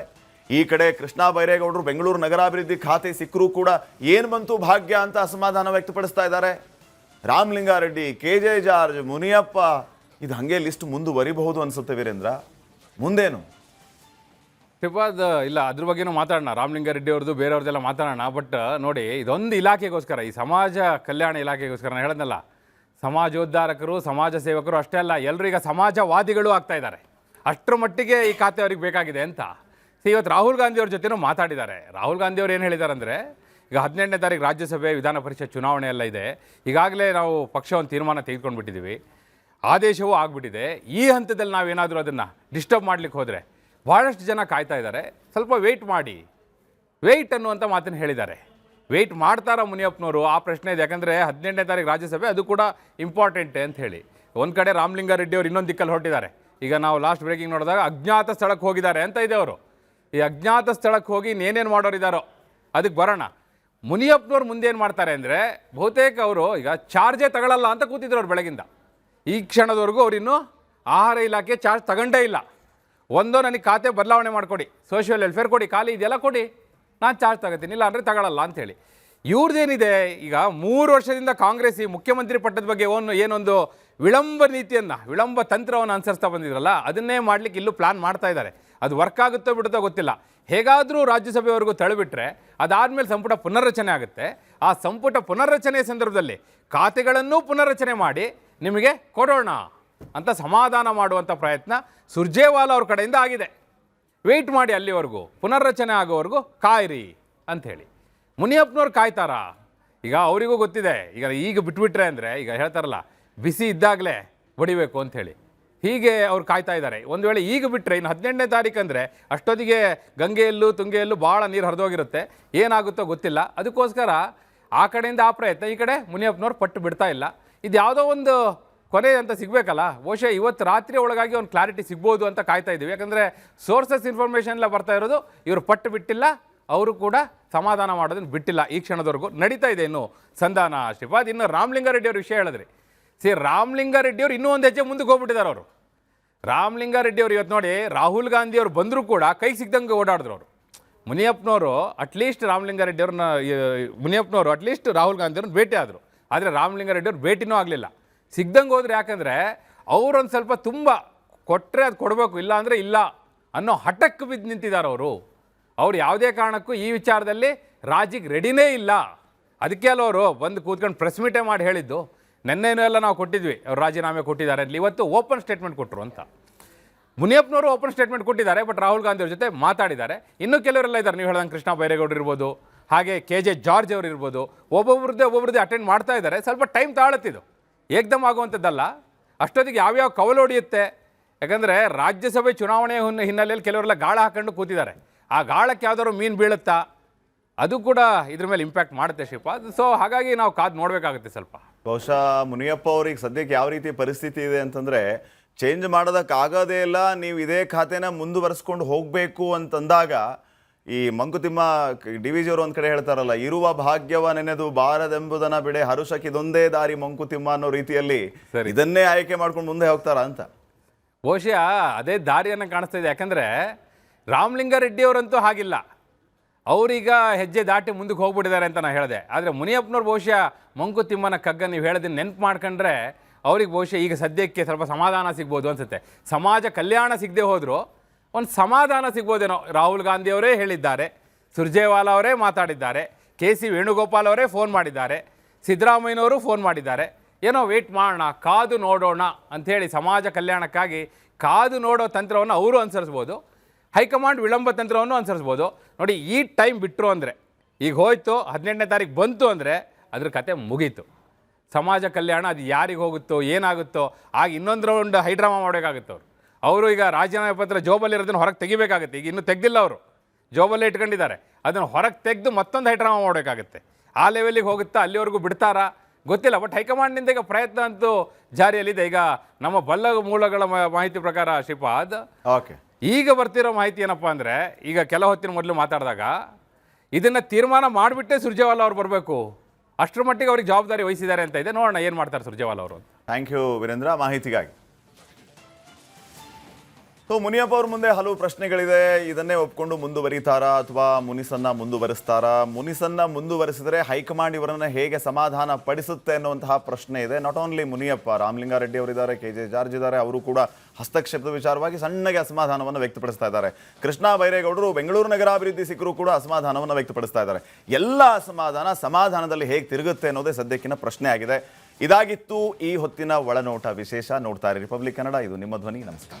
A: ಈ ಕಡೆ ಕೃಷ್ಣ ಬೈರೇಗೌಡರು ಬೆಂಗಳೂರು ನಗರಾಭಿವೃದ್ಧಿ ಖಾತೆ ಸಿಕ್ಕರೂ ಕೂಡ ಏನು ಬಂತು ಭಾಗ್ಯ ಅಂತ ಅಸಮಾಧಾನ ವ್ಯಕ್ತಪಡಿಸ್ತಾ ಇದ್ದಾರೆ. ರಾಮಲಿಂಗಾರೆಡ್ಡಿ, KJ ಜಾರ್ಜ್, ಮುನಿಯಪ್ಪ, ಇದು ಹಾಗೆ ಲಿಸ್ಟ್ ಮುಂದುವರಿಬಹುದು ಅನ್ಸುತ್ತೆ ವೀರೇಂದ್ರ. ಮುಂದೇನು?
C: ಶ್ರೀಪಾದ್, ಇಲ್ಲ ಅದ್ರ ಬಗ್ಗೆನೂ ಮಾತಾಡೋಣ, ರಾಮಲಿಂಗಾರೆಡ್ಡಿ ಅವ್ರದ್ದು ಬೇರೆಯವ್ರದ್ದೆಲ್ಲ ಮಾತಾಡೋಣ. ಬಟ್ ನೋಡಿ, ಇದೊಂದು ಇಲಾಖೆಗೋಸ್ಕರ, ಈ ಸಮಾಜ ಕಲ್ಯಾಣ ಇಲಾಖೆಗೋಸ್ಕರ ನಾನು ಹೇಳೋದಲ್ಲ, ಸಮಾಜೋದ್ಧಾರಕರು, ಸಮಾಜ ಸೇವಕರು ಅಷ್ಟೇ ಅಲ್ಲ, ಎಲ್ಲರೂ ಈಗ ಸಮಾಜವಾದಿಗಳು ಆಗ್ತಾ ಇದ್ದಾರೆ. ಅಷ್ಟರ ಮಟ್ಟಿಗೆ ಈ ಖಾತೆ ಅವ್ರಿಗೆ ಬೇಕಾಗಿದೆ ಅಂತ. ಇವತ್ತು ರಾಹುಲ್ ಗಾಂಧಿ ಅವ್ರ ಜೊತೆನೂ ಮಾತಾಡಿದ್ದಾರೆ. ರಾಹುಲ್ ಗಾಂಧಿ ಅವ್ರು ಏನು ಹೇಳಿದ್ದಾರೆ ಅಂದರೆ, ಈಗ 18ನೇ ತಾರೀಕು ರಾಜ್ಯಸಭೆ ವಿಧಾನ ಪರಿಷತ್ ಚುನಾವಣೆ ಎಲ್ಲ ಇದೆ. ಈಗಾಗಲೇ ನಾವು ಪಕ್ಷ ಒಂದು ತೀರ್ಮಾನ ತೆಗೆದುಕೊಂಡು ಬಿಟ್ಟಿದ್ದೀವಿ, ಆದೇಶವೂ ಆಗಿಬಿಟ್ಟಿದೆ. ಈ ಹಂತದಲ್ಲಿ ನಾವೇನಾದರೂ ಅದನ್ನು ಡಿಸ್ಟರ್ಬ್ ಮಾಡಲಿಕ್ಕೆ ಹೋದರೆ ಭಾಳಷ್ಟು ಜನ ಕಾಯ್ತಾ ಇದ್ದಾರೆ, ಸ್ವಲ್ಪ ವೆಯ್ಟ್ ಮಾಡಿ, ವೆಯ್ಟ್ ಅನ್ನುವಂಥ ಮಾತನ್ನು ಹೇಳಿದ್ದಾರೆ. ವೆಯ್ಟ್ ಮಾಡ್ತಾರಾ ಮುನಿಯಪ್ಪನವರು? ಆ ಪ್ರಶ್ನೆ ಇದೆ. ಯಾಕಂದರೆ 18ನೇ ತಾರೀಕು ರಾಜ್ಯಸಭೆ, ಅದು ಕೂಡ ಇಂಪಾರ್ಟೆಂಟ್ ಅಂತ ಹೇಳಿ. ಒಂದು ಕಡೆ ರಾಮಲಿಂಗಾರೆಡ್ಡಿ ಅವರು ಇನ್ನೊಂದು ದಿಕ್ಕಲ್ಲಿ ಹೊರಟಿದ್ದಾರೆ. ಈಗ ನಾವು ಲಾಸ್ಟ್ ಬ್ರೇಕಿಂಗ್ ನೋಡಿದಾಗ ಅಜ್ಞಾತ ಸ್ಥಳಕ್ಕೆ ಹೋಗಿದ್ದಾರೆ ಅಂತ ಇದೆ ಅವರು. ಈ ಅಜ್ಞಾತ ಸ್ಥಳಕ್ಕೆ ಹೋಗಿ ಇನ್ನೇನೇನು ಮಾಡೋರಿದ್ದಾರೋ ಅದಕ್ಕೆ ಬರೋಣ. ಮುನಿಯಪ್ಪನವ್ರು ಮುಂದೇನು ಮಾಡ್ತಾರೆ ಅಂದರೆ, ಬಹುತೇಕ ಅವರು ಈಗ ಚಾರ್ಜೇ ತಗೊಳ್ಳಲ್ಲ ಅಂತ ಕೂತಿದ್ರು ಅವ್ರು ಬೆಳಗಿಂದ. ಈ ಕ್ಷಣದವರೆಗೂ ಅವರಿನ್ನೂ ಆಹಾರ ಇಲಾಖೆ ಚಾರ್ಜ್ ತಗೊಂಡೇ ಇಲ್ಲ. ಒಂದೋ ನನಗೆ ಖಾತೆ ಬದಲಾವಣೆ ಮಾಡಿಕೊಡಿ, ಸೋಷಿಯಲ್ ವೆಲ್ಫೇರ್ ಕೊಡಿ, ಖಾಲಿ ಇದೆಲ್ಲ ಕೊಡಿ, ನಾನು ಚಾರ್ಜ್ ತಗೋತೀನಿ, ಇಲ್ಲ ಅಂದರೆ ತಗೊಳ್ಳಲ್ಲ ಅಂಥೇಳಿ. ಇವ್ರದ್ದೇನಿದೆ, ಈಗ 3 ವರ್ಷದಿಂದ ಕಾಂಗ್ರೆಸ್ ಈ ಮುಖ್ಯಮಂತ್ರಿ ಪಟ್ಟದ ಬಗ್ಗೆ ಏನೊಂದು ವಿಳಂಬ ನೀತಿಯನ್ನು, ವಿಳಂಬ ತಂತ್ರವನ್ನು ಅನುಸರಿಸ್ತಾ ಬಂದಿದ್ರಲ್ಲ, ಅದನ್ನೇ ಮಾಡಲಿಕ್ಕೆ ಇಲ್ಲೂ ಪ್ಲಾನ್ ಮಾಡ್ತಾ ಇದ್ದಾರೆ. ಅದು ವರ್ಕ್ ಆಗುತ್ತೋ ಬಿಡುತ್ತೋ ಗೊತ್ತಿಲ್ಲ. ಹೇಗಾದರೂ ರಾಜ್ಯಸಭೆವರೆಗೂ ತಳ್ಳಿಬಿಟ್ರೆ ಅದಾದಮೇಲೆ ಸಂಪುಟ ಪುನರ್ರಚನೆ ಆಗುತ್ತೆ. ಆ ಸಂಪುಟ ಪುನರ್ರಚನೆ ಸಂದರ್ಭದಲ್ಲಿ ಖಾತೆಗಳನ್ನೂ ಪುನರ್ರಚನೆ ಮಾಡಿ ನಿಮಗೆ ಕೊಡೋಣ ಅಂತ ಸಮಾಧಾನ ಮಾಡುವಂಥ ಪ್ರಯತ್ನ ಸುರ್ಜೇವಾಲಾ ಅವ್ರ ಕಡೆಯಿಂದ ಆಗಿದೆ. ವೆಯ್ಟ್ ಮಾಡಿ, ಅಲ್ಲಿವರೆಗೂ ಪುನರ್ರಚನೆ ಆಗೋವರೆಗೂ ಕಾಯಿರಿ ಅಂಥೇಳಿ. ಮುನಿಯಪ್ಪನವ್ರು ಕಾಯ್ತಾರಾ? ಈಗ ಅವರಿಗೂ ಗೊತ್ತಿದೆ, ಈಗ ಬಿಟ್ಬಿಟ್ರೆ ಅಂದರೆ, ಈಗ ಹೇಳ್ತಾರಲ್ಲ ಬಿಸಿ ಇದ್ದಾಗಲೇ ಹೊಡಿಬೇಕು ಅಂಥೇಳಿ, ಹೀಗೆ ಅವ್ರು ಕಾಯ್ತಾ ಇದ್ದಾರೆ. ಒಂದು ವೇಳೆ ಈಗ ಬಿಟ್ಟರೆ ಇನ್ನು 18ನೇ ತಾರೀಕು ಅಂದರೆ ಅಷ್ಟೊತ್ತಿಗೆ ಗಂಗೆಯಲ್ಲೂ ತುಂಗೆಯಲ್ಲೂ ಭಾಳ ನೀರು ಹರಿದೋಗಿರುತ್ತೆ, ಏನಾಗುತ್ತೋ ಗೊತ್ತಿಲ್ಲ. ಅದಕ್ಕೋಸ್ಕರ ಆ ಕಡೆಯಿಂದ ಆ ಪ್ರಯತ್ನ, ಈ ಕಡೆ ಮುನಿಯಪ್ಪನವ್ರು ಪಟ್ಟು ಬಿಡ್ತಾ ಇಲ್ಲ. ಇದು ಯಾವುದೋ ಒಂದು ಕೊನೆ ಅಂತ ಸಿಗಬೇಕಲ್ಲ, ಬಹುಶಃ ಇವತ್ತು ರಾತ್ರಿ ಒಳಗಾಗಿ ಒಂದು ಕ್ಲಾರಿಟಿ ಸಿಗ್ಬೋದು ಅಂತ ಕಾಯ್ತಾ ಇದ್ದೀವಿ. ಯಾಕಂದರೆ ಸೋರ್ಸಸ್ ಇನ್ಫಾರ್ಮೇಷನ್ ಎಲ್ಲ ಬರ್ತಾ ಇರೋದು, ಇವರು ಪಟ್ಟು ಬಿಟ್ಟಿಲ್ಲ, ಅವರು ಕೂಡ ಸಮಾಧಾನ ಮಾಡೋದನ್ನು ಬಿಟ್ಟಿಲ್ಲ. ಈ ಕ್ಷಣದವರೆಗೂ ನಡೀತಾ ಇದೆ ಇನ್ನು ಸಂಧಾನ. ಶ್ರೀಪಾದ್, ಇನ್ನು ರಾಮಲಿಂಗಾರೆಡ್ಡಿ ಅವ್ರ ವಿಷಯ ಹೇಳಿದ್ರಿ. ರಾಮಲಿಂಗಾರೆಡ್ಡಿ ಅವರು ಇನ್ನೂ ಒಂದು ಹೆಜ್ಜೆ ಮುಂದಕ್ಕೆ ಹೋಗ್ಬಿಟ್ಟಿದ್ದಾರೆ. ಅವರು ರಾಮಲಿಂಗಾರೆಡ್ಡಿ ಅವರು ಇವತ್ತು ನೋಡಿ, ರಾಹುಲ್ ಗಾಂಧಿ ಅವರು ಬಂದರೂ ಕೂಡ ಕೈ ಸಿಗ್ದಂಗೆ ಓಡಾಡಿದ್ರು ಅವರು. ಮುನಿಯಪ್ಪನವರು ಅಟ್ಲೀಸ್ಟ್ ರಾಮಲಿಂಗಾರೆಡ್ಡಿ ಅವ್ರನ್ನ, ಮುನಿಯಪ್ಪನವರು ಅಟ್ಲೀಸ್ಟ್ ರಾಹುಲ್ ಗಾಂಧಿ ಅವ್ರನ್ನ ಭೇಟಿ ಆದರು. ಆದರೆ ರಾಮಲಿಂಗಾರೆಡ್ಡಿ ಅವ್ರು ಭೇಟಿನೂ ಆಗಲಿಲ್ಲ, ಸಿಗ್ದಂಗೆ ಹೋದ್ರೆ. ಯಾಕಂದರೆ ಅವರೊಂದು ಸ್ವಲ್ಪ ತುಂಬ ಕೊಟ್ಟರೆ ಅದು ಕೊಡಬೇಕು, ಇಲ್ಲ ಅಂದರೆ ಇಲ್ಲ ಅನ್ನೋ ಹಠಕ್ಕೆ ಬಿದ್ದು ನಿಂತಿದ್ದಾರೆ ಅವರು. ಅವ್ರು ಯಾವುದೇ ಕಾರಣಕ್ಕೂ ಈ ವಿಚಾರದಲ್ಲಿ ರಾಜಿಗೆ ರೆಡಿನೇ ಇಲ್ಲ. ಅದಕ್ಕೆ ಅಲ್ಲ ಅವರು ಬಂದು ಕೂತ್ಕೊಂಡು ಪ್ರೆಸ್ ಮೀಟೇ ಮಾಡಿ ಹೇಳಿದ್ದು, ನೆನ್ನೆನೂ ಎಲ್ಲ ನಾವು ಕೊಟ್ಟಿದ್ವಿ ಅವ್ರು ರಾಜೀನಾಮೆ ಕೊಟ್ಟಿದ್ದಾರೆ ಅಂತ. ಇವತ್ತು ಓಪನ್ ಸ್ಟೇಟ್ಮೆಂಟ್ ಕೊಟ್ಟರು ಅಂತ. ಮುನಿಯಪ್ಪನವರು ಓಪನ್ ಸ್ಟೇಟ್ಮೆಂಟ್ ಕೊಟ್ಟಿದ್ದಾರೆ, ಬಟ್ ರಾಹುಲ್ ಗಾಂಧಿ ಅವ್ರ ಜೊತೆ ಮಾತಾಡಿದ್ದಾರೆ. ಇನ್ನೂ ಕೆಲವರೆಲ್ಲ ಇದ್ದಾರೆ, ನೀವು ಹೇಳ್ದಂಗೆ ಕೃಷ್ಣ ಬೈರೇಗೌಡರು ಇರ್ಬೋದು, ಹಾಗೆ KJ ಜಾರ್ಜ್ ಅವರು ಇರ್ಬೋದು, ಒಬ್ಬೊಬ್ರದ್ದೇ ಅಟೆಂಡ್ ಮಾಡ್ತಾ ಇದ್ದಾರೆ. ಸ್ವಲ್ಪ ಟೈಮ್ ತಾಳತ್ತಿದು, ಏಕ್ದಮ್ ಆಗುವಂಥದ್ದಲ್ಲ. ಅಷ್ಟೊತ್ತಿಗೆ ಯಾವ್ಯಾವ ಕವಲೊಡೆಯುತ್ತೆ, ಯಾಕಂದರೆ ರಾಜ್ಯಸಭೆ ಚುನಾವಣೆ ಹಿನ್ನೆಲೆಯಲ್ಲಿ ಕೆಲವರೆಲ್ಲ ಗಾಳ ಹಾಕೊಂಡು ಕೂತಿದ್ದಾರೆ. ಆ ಗಾಳಕ್ಕೆ ಯಾವ್ದಾದ್ರು ಮೀನು ಬೀಳುತ್ತಾ, ಅದು ಕೂಡ ಇದ್ರ ಮೇಲೆ ಇಂಪ್ಯಾಕ್ಟ್ ಮಾಡುತ್ತೆ ಶ್ರೀಪಾದ್. ಸೊ ಹಾಗಾಗಿ ನಾವು ಕಾದು ನೋಡಬೇಕಾಗುತ್ತೆ ಸ್ವಲ್ಪ.
A: ಬಹುಶಃ ಮುನಿಯಪ್ಪ ಅವ್ರಿಗೆ ಸದ್ಯಕ್ಕೆ ಯಾವ ರೀತಿ ಪರಿಸ್ಥಿತಿ ಇದೆ ಅಂತಂದ್ರೆ, ಚೇಂಜ್ ಮಾಡೋದಕ್ಕಾಗೋದೇ ಇಲ್ಲ, ನೀವು ಇದೇ ಖಾತೆನ ಮುಂದುವರಿಸ್ಕೊಂಡು ಹೋಗಬೇಕು ಅಂತಂದಾಗ ಈ ಮಂಕುತಿಮ್ಮ DVG ಅವರು ಒಂದು ಕಡೆ ಹೇಳ್ತಾರಲ್ಲ, ಇರುವ ಭಾಗ್ಯವ ನೆನೆದು ಬಾರದೆಂಬುದನ್ನ ಬಿಡೆ ಹರುಷಕ್ಕಿದೊಂದೇ ದಾರಿ ಮಂಕುತಿಮ್ಮ ಅನ್ನೋ ರೀತಿಯಲ್ಲಿ ಇದನ್ನೇ ಆಯ್ಕೆ ಮಾಡ್ಕೊಂಡು ಮುಂದೆ ಹೋಗ್ತಾರ ಅಂತ.
C: ಬಹುಶಃ ಅದೇ ದಾರಿಯನ್ನು ಕಾಣಿಸ್ತಾ ಇದೆ. ಯಾಕಂದರೆ ರಾಮಲಿಂಗಾರೆಡ್ಡಿ ಅವರಂತೂ ಹಾಗಿಲ್ಲ, ಅವರೀಗ ಹೆಜ್ಜೆ ದಾಟಿ ಮುಂದಕ್ಕೆ ಹೋಗ್ಬಿಟ್ಟಿದ್ದಾರೆ ಅಂತ ನಾನು ಹೇಳಿದೆ. ಆದರೆ ಮುನಿಯಪ್ಪನವ್ರು ಬಹುಶಃ ಮಂಕುತಿಮ್ಮನ ಕಗ್ಗ ನೀವು ಹೇಳೋದನ್ನ ನೆನ್ಪು ಮಾಡ್ಕೊಂಡ್ರೆ ಅವ್ರಿಗೆ ಬಹುಶಃ ಈಗ ಸದ್ಯಕ್ಕೆ ಸ್ವಲ್ಪ ಸಮಾಧಾನ ಸಿಗ್ಬೋದು ಅನಿಸುತ್ತೆ. ಸಮಾಜ ಕಲ್ಯಾಣ ಸಿಗದೆ ಹೋದರೂ ಒಂದು ಸಮಾಧಾನ ಸಿಗ್ಬೋದೇನೋ. ರಾಹುಲ್ ಗಾಂಧಿ ಅವರೇ ಹೇಳಿದ್ದಾರೆ, ಸುರ್ಜೇವಾಲಾ ಅವರೇ ಮಾತಾಡಿದ್ದಾರೆ, KC ವೇಣುಗೋಪಾಲ್ ಅವರೇ ಫೋನ್ ಮಾಡಿದ್ದಾರೆ, ಸಿದ್ದರಾಮಯ್ಯನವರು ಫೋನ್ ಮಾಡಿದ್ದಾರೆ. ಏನೋ ವೆಯ್ಟ್ ಮಾಡೋಣ, ಕಾದು ನೋಡೋಣ ಅಂಥೇಳಿ ಸಮಾಜ ಕಲ್ಯಾಣಕ್ಕಾಗಿ ಕಾದು ನೋಡೋ ತಂತ್ರವನ್ನು ಅವರು ಅನುಸರಿಸ್ಬೋದು, ಹೈಕಮಾಂಡ್ ವಿಳಂಬ ತಂತ್ರವನ್ನು ಅನುಸರಿಸ್ಬೋದು. ನೋಡಿ, ಈ ಟೈಮ್ ಬಿಟ್ಟರು ಅಂದರೆ, ಈಗ ಹೋಯ್ತು 18ನೇ ತಾರೀಕು ಬಂತು ಅಂದರೆ ಅದ್ರ ಕತೆ ಮುಗೀತು. ಸಮಾಜ ಕಲ್ಯಾಣ ಅದು ಯಾರಿಗೆ ಹೋಗುತ್ತೋ ಏನಾಗುತ್ತೋ ಆಗ ಇನ್ನೊಂದು ರೌಂಡ್ ಹೈಡ್ರಾಮಾ ಮಾಡಬೇಕಾಗುತ್ತೆ. ಅವರು ಈಗ ರಾಜೀನಾಮೆ ಪತ್ರ ಜೋಬಲ್ಲಿರೋದನ್ನು ಹೊರಗೆ ತೆಗಿಬೇಕಾಗುತ್ತೆ. ಈಗ ಇನ್ನೂ ತೆಗೆದಿಲ್ಲ, ಅವರು ಜೋಬಲ್ಲೇ ಇಟ್ಕೊಂಡಿದ್ದಾರೆ. ಅದನ್ನು ಹೊರಗೆ ತೆಗೆದು ಮತ್ತೊಂದು ಹೈಡ್ರಾಮಾ ಮಾಡಬೇಕಾಗುತ್ತೆ. ಆ ಲೆವೆಲಿಗೆ ಹೋಗುತ್ತಾ, ಅಲ್ಲಿವರೆಗೂ ಬಿಡ್ತಾರಾ ಗೊತ್ತಿಲ್ಲ. ಬಟ್ ಹೈಕಮಾಂಡ್ನಿಂದ ಈಗ ಪ್ರಯತ್ನ ಅಂತೂ ಜಾರಿಯಲ್ಲಿದೆ. ಈಗ ನಮ್ಮ ಬಲ್ಲ ಮೂಲಗಳ ಮಾಹಿತಿ ಪ್ರಕಾರ ಶ್ರೀಪಾದ್,
A: ಓಕೆ,
C: ಈಗ ಬರ್ತಿರೋ ಮಾಹಿತಿ ಏನಪ್ಪ ಅಂದರೆ, ಈಗ ಕೆಲ ಹೊತ್ತಿನ ಮೊದಲು ಮಾತಾಡಿದಾಗ ಇದನ್ನು ತೀರ್ಮಾನ ಮಾಡಿಬಿಟ್ಟೆ ಸುರ್ಜೇವಾಲಾ ಅವ್ರು ಬರಬೇಕು, ಅಷ್ಟರ ಮಟ್ಟಿಗೆ ಅವ್ರಿಗೆ ಜವಾಬ್ದಾರಿ ವಹಿಸಿದ್ದಾರೆ ಅಂತ ಇದೆ. ನೋಡೋಣ ಏನು ಮಾಡ್ತಾರೆ ಸುರ್ಜೇವಾಲಾ ಅವರು.
A: ಥ್ಯಾಂಕ್ ಯು ವೀರೇಂದ್ರ ಮಾಹಿತಿಗಾಗಿ. ಸೊ ಮುನಿಯಪ್ಪ ಅವ್ರ ಮುಂದೆ ಹಲವು ಪ್ರಶ್ನೆಗಳಿದೆ. ಇದನ್ನೇ ಒಪ್ಕೊಂಡು ಮುಂದುವರಿತಾರಾ ಅಥವಾ ಮುನಿಸನ್ನ ಮುಂದುವರಿಸ್ತಾರಾ? ಮುನಿಸನ್ನ ಮುಂದುವರಿಸಿದ್ರೆ ಹೈಕಮಾಂಡ್ ಇವರನ್ನ ಹೇಗೆ ಸಮಾಧಾನ ಪಡಿಸುತ್ತೆ ಅನ್ನುವಂತಹ ಪ್ರಶ್ನೆ ಇದೆ. ನಾಟ್ ಓನ್ಲಿ ಮುನಿಯಪ್ಪ, ರಾಮಲಿಂಗಾರೆಡ್ಡಿ ಅವರಿದ್ದಾರೆ, KJ ಜಾರ್ಜ್ ಇದ್ದಾರೆ, ಅವರು ಕೂಡ ಹಸ್ತಕ್ಷೇಪದ ವಿಚಾರವಾಗಿ ಸಣ್ಣಗೆ ಅಸಮಾಧಾನವನ್ನು ವ್ಯಕ್ತಪಡಿಸ್ತಾ ಇದ್ದಾರೆ. ಕೃಷ್ಣ ಬೈರೇಗೌಡರು ಬೆಂಗಳೂರು ನಗರಾಭಿವೃದ್ಧಿ ಸಿಕ್ಕರೂ ಕೂಡ ಅಸಮಾಧಾನವನ್ನು ವ್ಯಕ್ತಪಡಿಸ್ತಾ ಇದ್ದಾರೆ. ಎಲ್ಲ ಸಮಾಧಾನದಲ್ಲಿ ಹೇಗೆ ತಿರುಗುತ್ತೆ ಅನ್ನೋದೇ ಸದ್ಯಕ್ಕಿನ ಪ್ರಶ್ನೆ ಆಗಿದೆ. ಇದಾಗಿತ್ತು ಈ ಹೊತ್ತಿನ ಒಳನೋಟ ವಿಶೇಷ. ನೋಡ್ತಾ ಇರಿ ರಿಪಬ್ಲಿಕ್ ಕನ್ನಡ, ಇದು ನಿಮ್ಮ ಧ್ವನಿ. ನಮಸ್ಕಾರ.